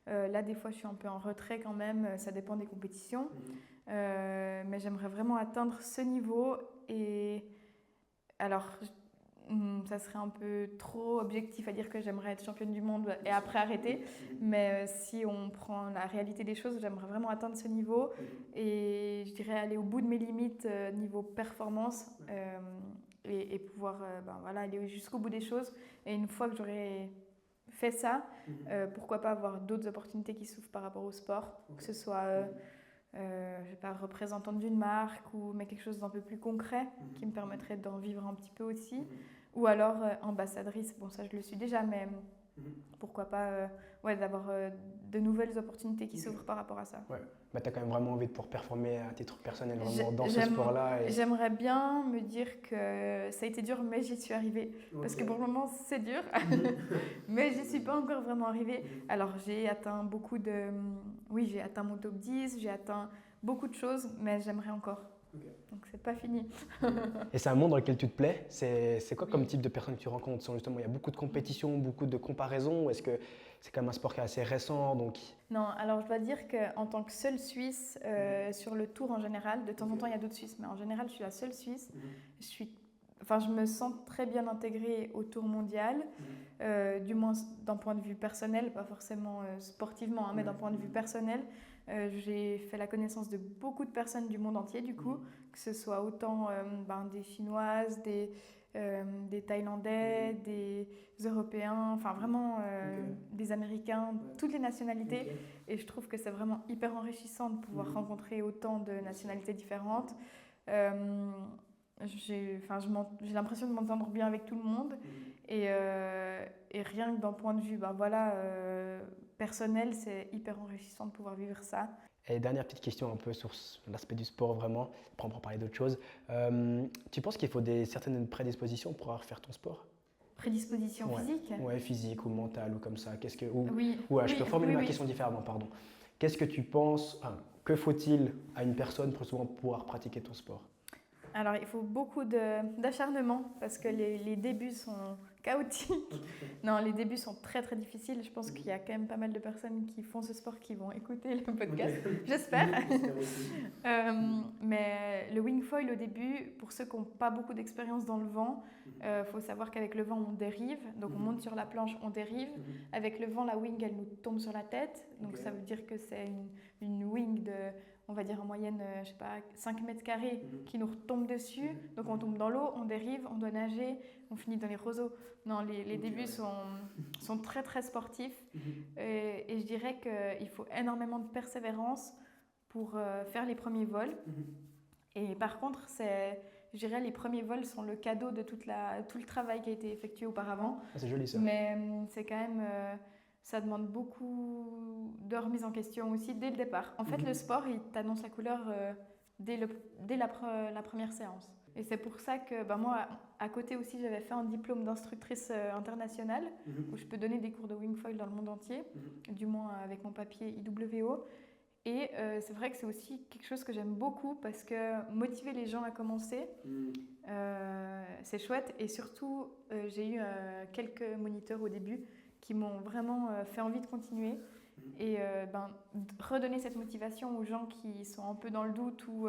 Là, des fois, je suis un peu en retrait quand même, ça dépend des compétitions. Mais j'aimerais vraiment atteindre ce niveau. Et alors, ça serait un peu trop objectif à dire que j'aimerais être championne du monde et après arrêter. Mais si on prend la réalité des choses, j'aimerais vraiment atteindre ce niveau. Et je dirais aller au bout de mes limites niveau performance et pouvoir aller jusqu'au bout des choses. Et une fois que j'aurai fait ça, pourquoi pas avoir d'autres opportunités qui s'ouvrent par rapport au sport, que ce soit je sais pas, représentante d'une marque mais quelque chose d'un peu plus concret qui me permettrait d'en vivre un petit peu aussi, ou alors ambassadrice, bon ça je le suis déjà, mais Pourquoi pas d'avoir de nouvelles opportunités qui s'ouvrent par rapport à ça. Ouais. Bah, tu as quand même vraiment envie de pouvoir performer à titre personnel vraiment dans ce sport-là. J'aimerais bien me dire que ça a été dur, mais j'y suis arrivée. Parce que pour le moment, c'est dur, mais j'y suis pas encore vraiment arrivée. Alors, j'ai atteint j'ai atteint mon top 10, j'ai atteint beaucoup de choses, mais j'aimerais encore. Donc, c'est pas fini. Et c'est un monde dans lequel tu te plais? C'est quoi comme type de personnes que tu rencontres? Justement, il y a beaucoup de compétitions, beaucoup de comparaisons. Est-ce que c'est quand même un sport qui est assez récent donc... Non, alors je dois dire qu'en tant que seule Suisse, sur le tour en général, de temps en temps il y a d'autres Suisses, mais en général je suis la seule Suisse. Je me sens très bien intégrée au tour mondial, du moins d'un point de vue personnel, pas forcément sportivement, mais d'un point de vue personnel. J'ai fait la connaissance de beaucoup de personnes du monde entier, du coup, que ce soit autant des Chinoises, des Thaïlandais, des Européens, enfin vraiment des Américains, toutes les nationalités. Et je trouve que c'est vraiment hyper enrichissant de pouvoir rencontrer autant de nationalités différentes. J'ai l'impression de m'entendre bien avec tout le monde. Et rien que d'un point de vue personnel, c'est hyper enrichissant de pouvoir vivre ça. Et dernière petite question un peu sur l'aspect du sport vraiment, après on pourra parler d'autre chose. Tu penses qu'il faut certaines prédispositions pour pouvoir faire ton sport? Prédisposition physique? Ouais, physique ou mentale ou comme ça. Je peux formuler ma question différemment, pardon. Qu'est-ce que tu penses, que faut-il à une personne pour souvent pouvoir pratiquer ton sport? Alors, il faut beaucoup d'acharnement parce que les débuts sont chaotiques. Non, les débuts sont très très difficiles. Je pense qu'il y a quand même pas mal de personnes qui font ce sport qui vont écouter le podcast, j'espère. Mais le wing foil au début, pour ceux qui n'ont pas beaucoup d'expérience dans le vent, faut savoir qu'avec le vent on dérive, donc on monte sur la planche, on dérive. Avec le vent, la wing elle nous tombe sur la tête, donc ça veut dire que c'est une wing de, on va dire en moyenne, 5 mètres carrés qui nous retombe dessus. Donc on tombe dans l'eau, on dérive, on doit nager, on finit dans les roseaux. Non, les débuts sont très très sportifs. Et je dirais qu'il faut énormément de persévérance pour faire les premiers vols. Et par contre, je dirais les premiers vols sont le cadeau de tout le travail qui a été effectué auparavant. C'est joli ça. Mais c'est quand même... ça demande beaucoup de remise en question aussi dès le départ. En fait, le sport, il t'annonce la couleur dès la première séance. Et c'est pour ça que moi, à côté aussi, j'avais fait un diplôme d'instructrice internationale où je peux donner des cours de wing foil dans le monde entier, du moins avec mon papier IWO. Et c'est vrai que c'est aussi quelque chose que j'aime beaucoup parce que motiver les gens à commencer, c'est chouette. Et surtout, j'ai eu quelques moniteurs au début qui m'ont vraiment fait envie de continuer et redonner cette motivation aux gens qui sont un peu dans le doute ou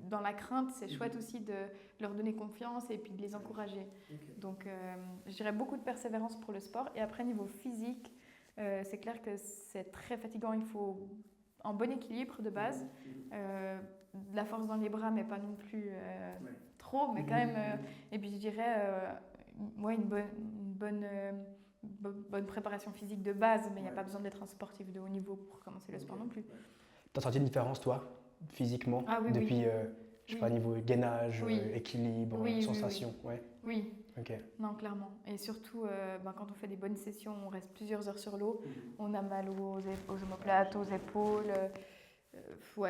dans la crainte, c'est chouette aussi de leur donner confiance et puis de les encourager. Donc je dirais beaucoup de persévérance pour le sport. Et après, niveau physique, c'est clair que c'est très fatigant, il faut un bon équilibre de base, de la force dans les bras mais pas non plus trop, mais quand même, et puis je dirais une bonne préparation physique de base, mais il n'y a pas besoin d'être un sportif de haut niveau pour commencer le sport non plus. Tu as senti une différence, toi, physiquement, depuis, niveau gainage, équilibre, sensation? Oui. Non, clairement. Et surtout, quand on fait des bonnes sessions, on reste plusieurs heures sur l'eau, on a mal aux omoplates, aux épaules. Oui,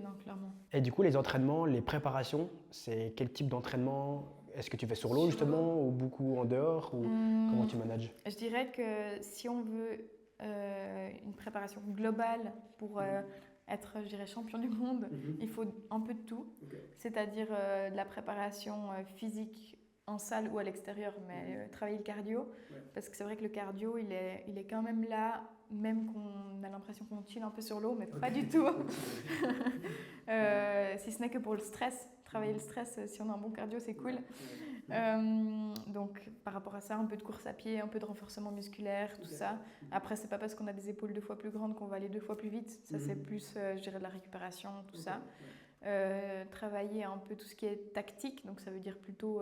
non, clairement. Et du coup, les entraînements, les préparations, c'est quel type d'entraînement? Est-ce que tu fais sur l'eau justement ou beaucoup en dehors ou comment tu manages? Je dirais que si on veut une préparation globale pour être, je dirais, champion du monde, il faut un peu de tout. C'est-à-dire de la préparation physique en salle ou à l'extérieur, mais travailler le cardio. Parce que c'est vrai que le cardio, il est quand même là, même qu'on a l'impression qu'on chill un peu sur l'eau, mais pas du tout. Si ce n'est que pour le stress. Travailler le stress, si on a un bon cardio, c'est cool. Donc, par rapport à ça, un peu de course à pied, un peu de renforcement musculaire, tout ça. Après, c'est pas parce qu'on a des épaules 2 fois plus grandes qu'on va aller 2 fois plus vite. Ça, c'est plus, je dirais, de la récupération, tout ça. Travailler un peu tout ce qui est tactique, donc ça veut dire plutôt,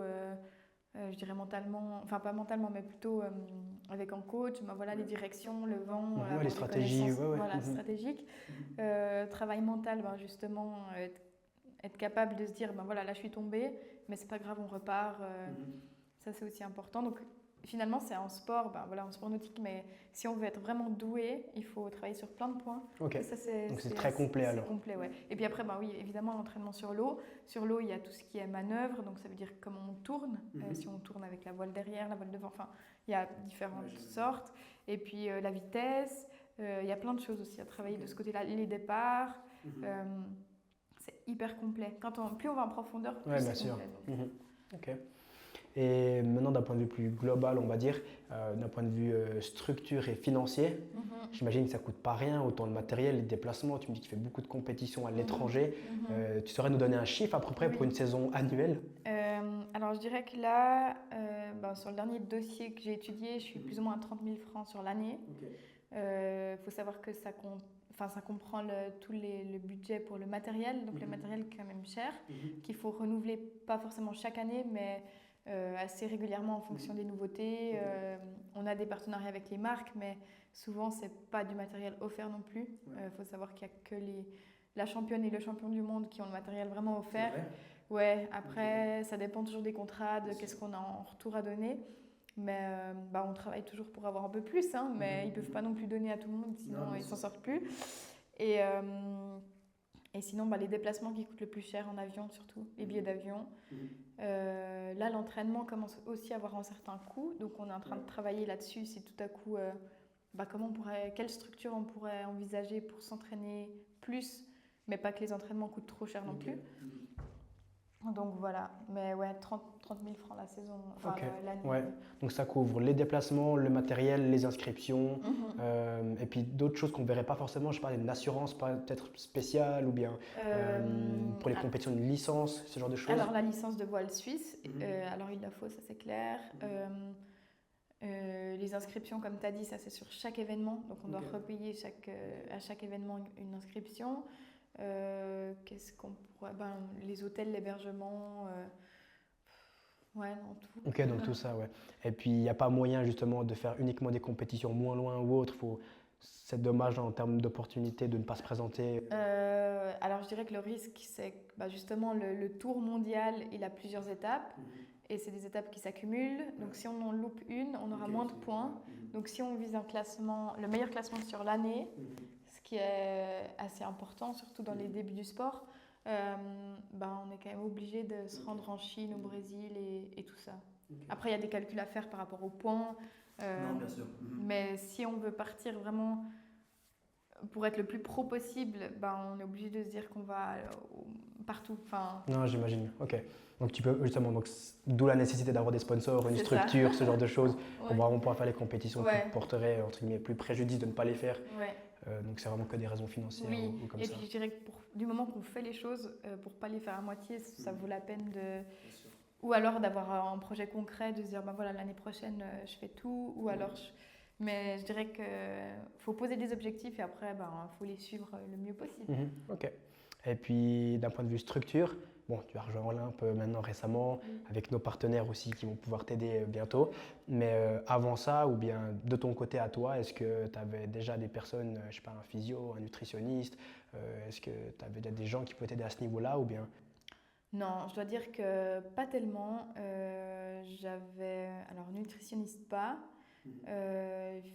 je dirais mentalement, enfin pas mentalement, mais plutôt avec un coach, les directions, le vent, les stratégies, stratégiques. Travail mental, justement, être capable de se dire, là je suis tombée, mais c'est pas grave, on repart. Ça c'est aussi important. Donc finalement, c'est un sport, un sport nautique, mais si on veut être vraiment doué, il faut travailler sur plein de points. Ok. Et ça, Donc c'est très complet alors. C'est complet, ouais. Et puis après, oui, évidemment, l'entraînement sur l'eau. Sur l'eau, il y a tout ce qui est manœuvre, donc ça veut dire comment on tourne. Si on tourne avec la voile derrière, la voile devant, enfin, il y a différentes sortes. Et puis la vitesse, il y a plein de choses aussi à travailler de ce côté-là. Les départs, c'est hyper complet. Plus on va en profondeur, plus c'est bien complet. sûr. Ok. Et maintenant, d'un point de vue plus global, on va dire, d'un point de vue structure et financier, j'imagine que ça ne coûte pas rien, autant le matériel, les déplacements. Tu me dis qu'il fait beaucoup de compétitions à l'étranger. Tu saurais nous donner un chiffre à peu près pour une saison annuelle? Alors, je dirais que là, sur le dernier dossier que j'ai étudié, je suis plus ou moins à 30 000 francs sur l'année. Faut savoir que ça comprend tout le budget pour le matériel, donc le matériel est quand même cher, qu'il faut renouveler pas forcément chaque année, mais assez régulièrement en fonction des nouveautés. On a des partenariats avec les marques, mais souvent c'est pas du matériel offert non plus. Faut savoir qu'il y a que la championne et le champion du monde qui ont le matériel vraiment offert. Ouais, après ça dépend toujours des contrats, de qu'est-ce qu'on a en retour à donner. Mais on travaille toujours pour avoir un peu plus, mais ils ne peuvent pas non plus donner à tout le monde, sinon ils ne s'en sortent plus. Et sinon, les déplacements qui coûtent le plus cher en avion, surtout, les billets d'avion. Là, l'entraînement commence aussi à avoir un certain coût, donc on est en train de travailler là-dessus. Si tout à coup, quelle structure on pourrait envisager pour s'entraîner plus, mais pas que les entraînements coûtent trop cher non plus. Donc voilà, mais ouais, 30 000 francs la saison, l'année. Ouais. Donc ça couvre les déplacements, le matériel, les inscriptions, et puis d'autres choses qu'on ne verrait pas forcément, je sais pas, une assurance peut-être spéciale ou bien pour les compétitions, une licence, ce genre de choses. Alors la licence de voile suisse, alors il la faut, ça c'est clair. Les inscriptions, comme tu as dit, ça c'est sur chaque événement, donc on doit repayer à chaque événement une inscription. Qu'est-ce qu'on pourrait... les hôtels, l'hébergement, tout. Ok, donc tout ça, ouais. Et puis il n'y a pas moyen justement de faire uniquement des compétitions moins loin ou autre. C'est dommage en termes d'opportunité de ne pas se présenter. Alors je dirais que le risque, c'est que justement le tour mondial, il a plusieurs étapes. Et c'est des étapes qui s'accumulent. Donc si on en loupe une, on aura moins de points. Donc si on vise le meilleur classement sur l'année, ce qui est assez important, surtout dans les débuts du sport, on est quand même obligé de se rendre en Chine, au Brésil et tout ça. Après, il y a des calculs à faire par rapport aux points. Non, bien sûr. Mais si on veut partir vraiment pour être le plus pro possible, on est obligé de se dire qu'on va partout. Non, j'imagine. Ok. Donc tu peux justement, d'où la nécessité d'avoir des sponsors, une structure, ce genre de choses, pour vraiment pouvoir faire les compétitions qui porteraient entre guillemets plus préjudice de ne pas les faire. Donc c'est vraiment que des raisons financières ou comme ça. Et puis je dirais que du moment qu'on fait les choses, pour ne pas les faire à moitié, ça vaut la peine de... Ou alors d'avoir un projet concret, de se dire l'année prochaine je fais tout, ou alors... Mais je dirais qu'il faut poser des objectifs et après faut les suivre le mieux possible. Ok. Et puis d'un point de vue structure, tu as rejoint Olympe maintenant récemment, avec nos partenaires aussi qui vont pouvoir t'aider bientôt. Mais avant ça, ou bien de ton côté à toi, est-ce que tu avais déjà des personnes, je sais pas, un physio, un nutritionniste, est-ce que tu avais déjà des gens qui pouvaient t'aider à ce niveau-là ou bien... Non, je dois dire que pas tellement. J'avais, alors nutritionniste pas,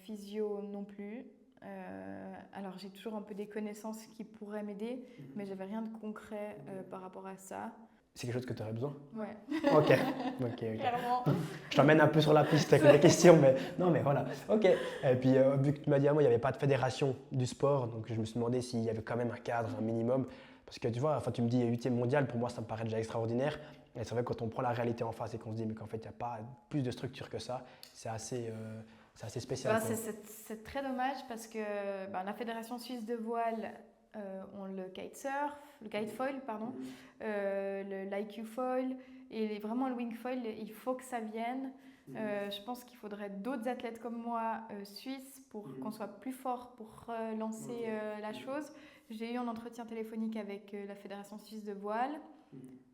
physio non plus. Alors j'ai toujours un peu des connaissances qui pourraient m'aider, mais j'avais rien de concret par rapport à ça. C'est quelque chose que tu aurais besoin? Ouais. Ok. Clairement. Je t'emmène un peu sur la piste avec les questions, mais non, mais voilà. Ok. Et puis vu que tu m'as dit à moi, il n'y avait pas de fédération du sport, donc je me suis demandé s'il y avait quand même un cadre, un minimum. Parce que tu vois, tu me dis 8e mondial, pour moi ça me paraît déjà extraordinaire. Et c'est vrai que quand on prend la réalité en face et qu'on se dit mais qu'en fait il n'y a pas plus de structure que ça, c'est assez spécial. C'est très dommage parce que la Fédération suisse de voile ont le kitesurf, le kitefoil, pardon, l'IQ foil et vraiment le wing foil, il faut que ça vienne. Je pense qu'il faudrait d'autres athlètes comme moi suisses pour qu'on soit plus fort pour lancer la chose. J'ai eu un entretien téléphonique avec la Fédération suisse de voile,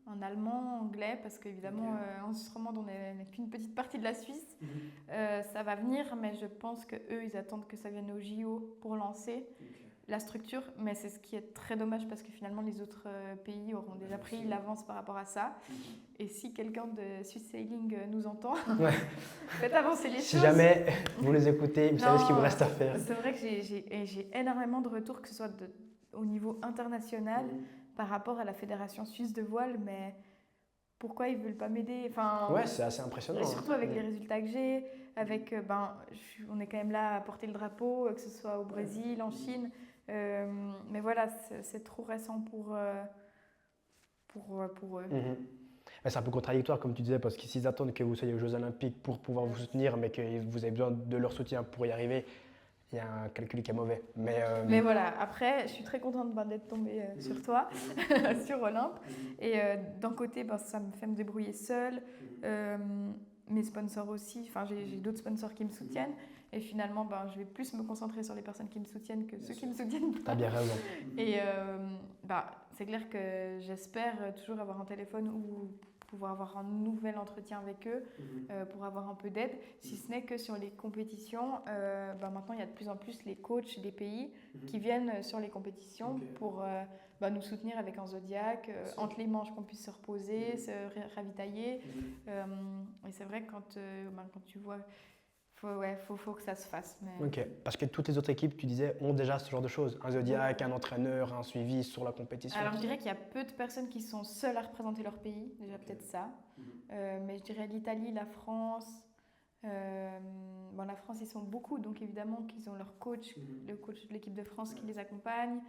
en allemand, anglais, parce qu'évidemment, en Suisse romande, on n'est qu'une petite partie de la Suisse. Ça va venir, mais je pense qu'eux, ils attendent que ça vienne au JO pour lancer. la structure, mais c'est ce qui est très dommage parce que finalement les autres pays auront déjà pris l'avance par rapport à ça. Et si quelqu'un de Swiss Sailing nous entend, faites avancer les choses. Si jamais vous les écoutez, vous savez ce qu'il vous reste à faire. C'est vrai que j'ai énormément de retours, que ce soit au niveau international par rapport à la Fédération suisse de voile, mais pourquoi ils ne veulent pas m'aider? Enfin, ouais, c'est assez impressionnant. Surtout avec les résultats que j'ai, avec, on est quand même là à porter le drapeau, que ce soit au Brésil, en Chine. Mais voilà, c'est trop récent pour eux. C'est un peu contradictoire, comme tu disais, parce que s'ils attendent que vous soyez aux Jeux Olympiques pour pouvoir vous soutenir, mais que vous avez besoin de leur soutien pour y arriver, il y a un calcul qui est mauvais. Mais voilà, après, je suis très contente d'être tombée sur toi, sur Olympe. Et d'un côté, ça me fait me débrouiller seule. Mes sponsors aussi, j'ai d'autres sponsors qui me soutiennent. Et finalement, je vais plus me concentrer sur les personnes qui me soutiennent que ceux qui me soutiennent pas. T'as bien raison. Et c'est clair que j'espère toujours avoir un téléphone ou pouvoir avoir un nouvel entretien avec eux pour avoir un peu d'aide. Si ce n'est que sur les compétitions, maintenant il y a de plus en plus les coachs des pays qui viennent sur les compétitions pour nous soutenir avec un Zodiac, entre les manches qu'on puisse se reposer, se ravitailler. Et c'est vrai que quand tu vois... Faut que ça se fasse. Mais... Ok, parce que toutes les autres équipes, tu disais, ont déjà ce genre de choses. Un Zodiac, un entraîneur, un suivi sur la compétition. Alors je dirais qu'il y a peu de personnes qui sont seules à représenter leur pays, déjà peut-être ça. Mais je dirais l'Italie, la France. La France, ils sont beaucoup, donc évidemment qu'ils ont leur coach, le coach de l'équipe de France qui les accompagne.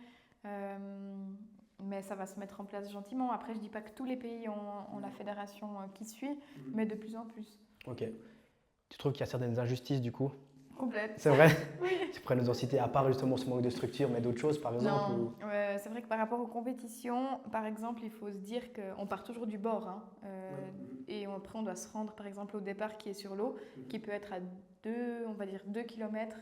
Mais ça va se mettre en place gentiment. Après, je dis pas que tous les pays ont la fédération qui suit, mais de plus en plus. Ok. Tu trouves qu'il y a certaines injustices du coup? Complète. C'est vrai? Oui. Tu pourrais nous en citer, à part justement ce manque de structure, mais d'autres choses par exemple? Non, c'est vrai que par rapport aux compétitions, par exemple, il faut se dire qu'on part toujours du bord. Et après, on doit se rendre par exemple au départ qui est sur l'eau, qui peut être à 2 km.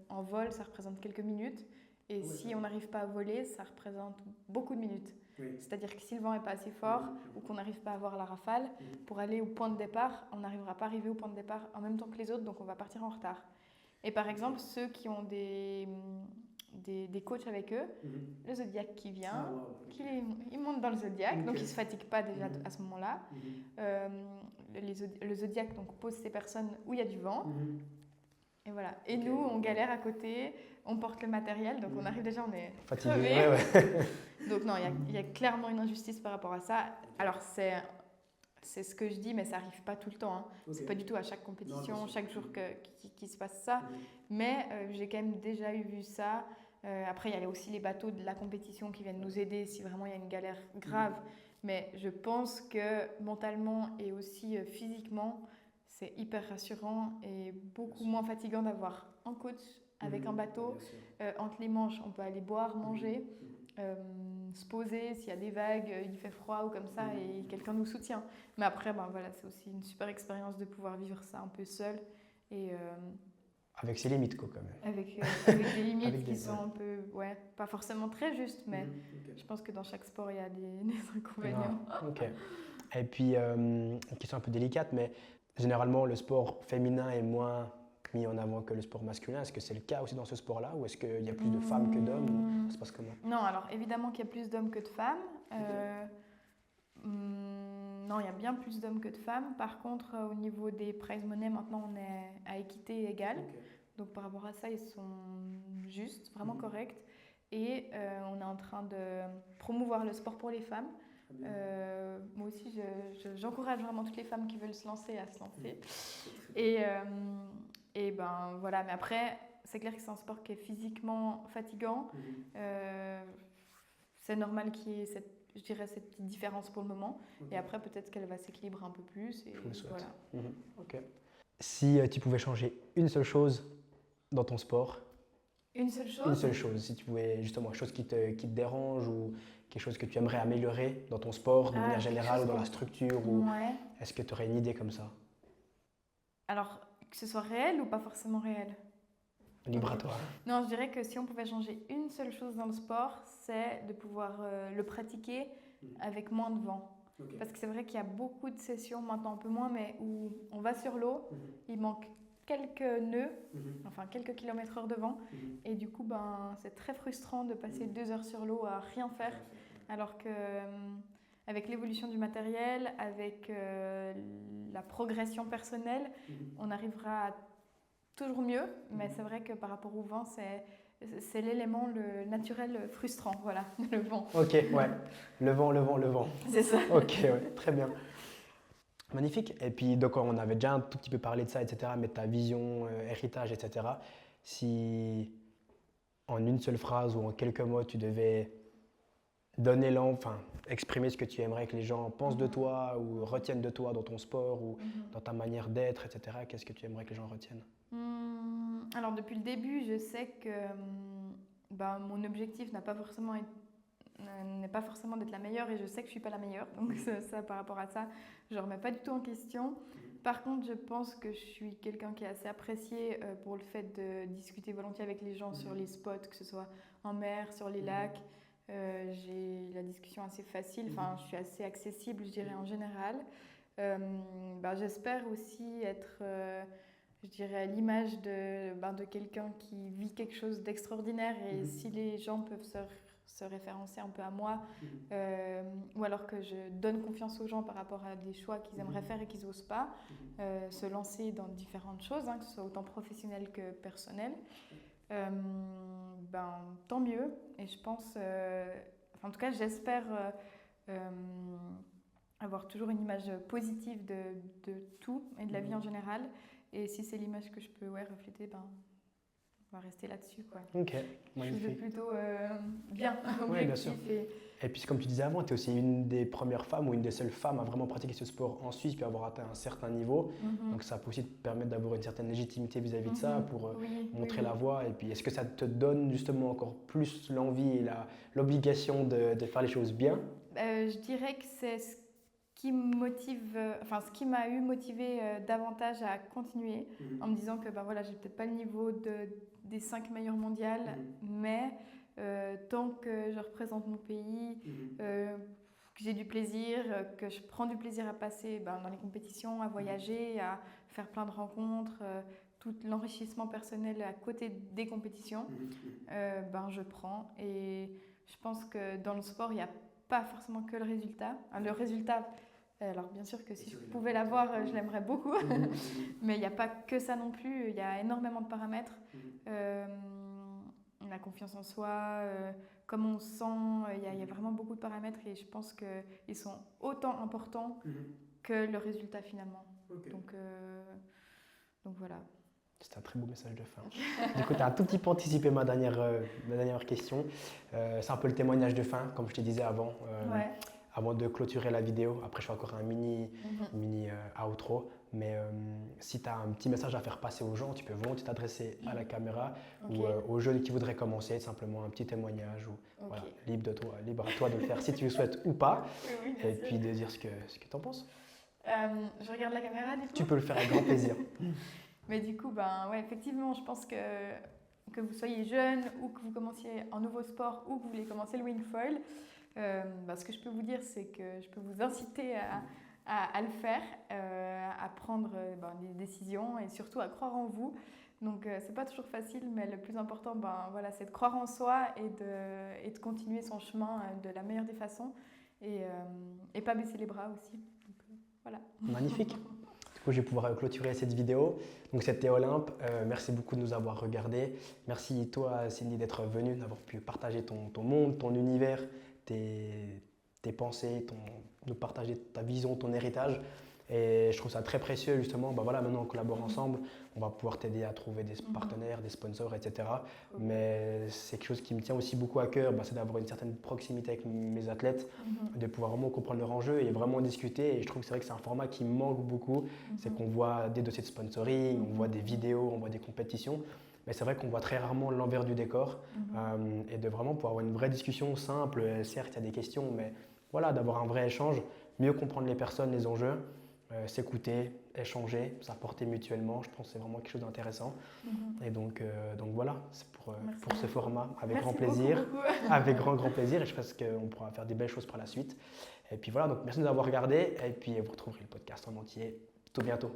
En vol, ça représente quelques minutes. Et si on n'arrive pas à voler, ça représente beaucoup de minutes. C'est-à-dire que si le vent n'est pas assez fort ou qu'on n'arrive pas à avoir la rafale, pour aller au point de départ, on n'arrivera pas à arriver au point de départ en même temps que les autres, donc on va partir en retard. Et par exemple, ceux qui ont des coachs avec eux, le Zodiac qui vient, il monte dans le Zodiac, donc il ne se fatigue pas déjà à ce moment-là. Le Zodiac donc, pose ces personnes où il y a du vent. Et voilà. Et nous, on galère à côté, on porte le matériel, donc on arrive déjà, on est fatigué. Donc non, il y a clairement une injustice par rapport à ça. Alors c'est ce que je dis, mais ça n'arrive pas tout le temps. C'est pas du tout à chaque compétition, chaque jour qui se passe ça. Mais j'ai quand même déjà vu ça. Après, il y a aussi les bateaux de la compétition qui viennent nous aider si vraiment il y a une galère grave. Mais je pense que mentalement et aussi physiquement, c'est hyper rassurant et beaucoup moins fatigant d'avoir un coach avec un bateau. Entre les manches, on peut aller boire, manger, se poser s'il y a des vagues, il fait froid ou comme ça et quelqu'un nous soutient. Mais après, c'est aussi une super expérience de pouvoir vivre ça un peu seul. Et, avec ses limites, quoi, quand même. Avec des limites qui sont un peu, pas forcément très justes, mais je pense que dans chaque sport, il y a des inconvénients. Ok. Et puis, une question un peu délicate, mais généralement, le sport féminin est moins mis en avant que le sport masculin. Est-ce que c'est le cas aussi dans ce sport-là ou est-ce qu'il y a plus de femmes que d'hommes? Ça se passe comment? Non, alors évidemment qu'il y a plus d'hommes que de femmes. Non, il y a bien plus d'hommes que de femmes. Par contre, au niveau des prize money, maintenant on est à équité égale. Donc par rapport à ça, ils sont justes, vraiment corrects. Et on est en train de promouvoir le sport pour les femmes. Moi aussi, j'encourage vraiment toutes les femmes qui veulent se lancer à se lancer. Et voilà, mais après, c'est clair que c'est un sport qui est physiquement fatigant. C'est normal qu'il y ait cette petite différence pour le moment. Et après, peut-être qu'elle va s'équilibrer un peu plus. Et je me souhaite. Voilà. Ok. Si tu pouvais changer une seule chose dans ton sport? Une seule chose? Une seule chose. Si tu pouvais, justement, quelque chose qui te dérange ou quelque chose que tu aimerais améliorer dans ton sport, de manière générale, ou dans la structure, ou est-ce que tu aurais une idée comme ça? Alors, que ce soit réel ou pas forcément réel? Libre à toi. Non, je dirais que si on pouvait changer une seule chose dans le sport, c'est de pouvoir le pratiquer avec moins de vent. Parce que c'est vrai qu'il y a beaucoup de sessions, maintenant un peu moins, mais où on va sur l'eau, il manque quelques nœuds, enfin quelques kilomètres/heure de vent. Et du coup, c'est très frustrant de passer 2 heures sur l'eau à rien faire. Alors que avec l'évolution du matériel, avec la progression personnelle, on arrivera à toujours mieux. Mais c'est vrai que par rapport au vent, c'est l'élément le naturel frustrant, voilà, le vent. Ok, ouais. Le vent. C'est ça. Ok, ouais, très bien. Magnifique. Et puis, donc, on avait déjà un tout petit peu parlé de ça, etc. Mais ta vision, héritage, etc. Si en une seule phrase ou en quelques mots, tu devais donner enfin, exprimer ce que tu aimerais que les gens pensent de toi ou retiennent de toi dans ton sport ou dans ta manière d'être, etc. Qu'est-ce que tu aimerais que les gens retiennent? Alors, depuis le début, je sais que mon objectif n'est pas forcément d'être la meilleure et je sais que je ne suis pas la meilleure. Donc, ça, par rapport à ça, je ne remets pas du tout en question. Par contre, je pense que je suis quelqu'un qui est assez apprécié pour le fait de discuter volontiers avec les gens sur les spots, que ce soit en mer, sur les lacs. J'ai la discussion assez facile, enfin, je suis assez accessible, je dirais, en général. J'espère aussi être, je dirais, à l'image de quelqu'un qui vit quelque chose d'extraordinaire et si les gens peuvent se référencer un peu à moi ou alors que je donne confiance aux gens par rapport à des choix qu'ils aimeraient faire et qu'ils n'osent pas, se lancer dans différentes choses, que ce soit autant professionnel que personnel. Tant mieux et je pense, en tout cas j'espère avoir toujours une image positive de tout et de la vie en général et si c'est l'image que je peux refléter, on va rester là-dessus, quoi. Ok, magnifique. Je suis plutôt bien ouais, bien sûr. Et puis comme tu disais avant, tu es aussi une des premières femmes ou une des seules femmes à vraiment pratiquer ce sport en Suisse puis avoir atteint un certain niveau. Donc ça peut aussi te permettre d'avoir une certaine légitimité vis-à-vis de ça pour montrer la voie. Et puis est-ce que ça te donne justement encore plus l'envie et l'obligation de faire les choses bien? Je dirais que c'est ce qui m'a motivé davantage à continuer en me disant que j'ai peut-être pas le niveau des 5 meilleures mondiales, mais tant que je représente mon pays, que j'ai du plaisir, que je prends du plaisir à passer dans les compétitions, à voyager, à faire plein de rencontres, tout l'enrichissement personnel à côté des compétitions, je prends. Et je pense que dans le sport, il n'y a pas forcément que le résultat. Le résultat, alors bien sûr que si je pouvais l'avoir, je l'aimerais beaucoup, mais il n'y a pas que ça non plus, il y a énormément de paramètres. La confiance en soi, comment on se sent, il y a vraiment beaucoup de paramètres et je pense qu'ils sont autant importants que le résultat finalement. Okay. Donc voilà. C'est un très beau message de fin. Du coup, tu as un tout petit peu anticipé ma dernière question. C'est un peu le témoignage de fin, comme je te disais avant. Avant de clôturer la vidéo, après je fais encore un mini outro, mais si tu as un petit message à faire passer aux gens, tu peux volontiers t'adresser à la caméra ou aux jeunes qui voudraient commencer, simplement un petit témoignage ou voilà, libre à toi de le faire si tu le souhaites ou pas, et puis de dire ce que tu en penses. Je regarde la caméra du coup. Tu peux le faire avec grand plaisir. Mais du coup, effectivement, je pense que vous soyez jeune ou que vous commenciez un nouveau sport ou que vous voulez commencer le wing foil, ce que je peux vous dire, c'est que je peux vous inciter à le faire, à prendre des décisions et surtout à croire en vous. Donc, c'est pas toujours facile, mais le plus important, c'est de croire en soi et de continuer son chemin de la meilleure des façons et pas baisser les bras aussi. Donc, voilà. Magnifique. Du coup, je vais pouvoir clôturer cette vidéo. Donc, c'était Olympe. Merci beaucoup de nous avoir regardés. Merci toi, Cindy, d'être venue, d'avoir pu partager ton monde, ton univers, tes pensées, de partager ta vision, ton héritage. Et je trouve ça très précieux justement, maintenant on collabore ensemble, on va pouvoir t'aider à trouver des partenaires, des sponsors, etc. Mais c'est quelque chose qui me tient aussi beaucoup à cœur, c'est d'avoir une certaine proximité avec mes athlètes, de pouvoir vraiment comprendre leur enjeu et vraiment discuter. Et je trouve que c'est vrai que c'est un format qui me manque beaucoup, c'est qu'on voit des dossiers de sponsoring, on voit des vidéos, on voit des compétitions. Mais c'est vrai qu'on voit très rarement l'envers du décor et de vraiment pouvoir avoir une vraie discussion simple. Certes, il y a des questions, mais voilà, d'avoir un vrai échange, mieux comprendre les personnes, les enjeux, s'écouter, échanger, s'apporter mutuellement. Je pense que c'est vraiment quelque chose d'intéressant. Et donc voilà, c'est pour ce format, avec grand plaisir. Avec grand plaisir. Et je pense qu'on pourra faire des belles choses par la suite. Et puis voilà, donc merci de nous avoir regardés. Et puis vous retrouverez le podcast en entier tout bientôt.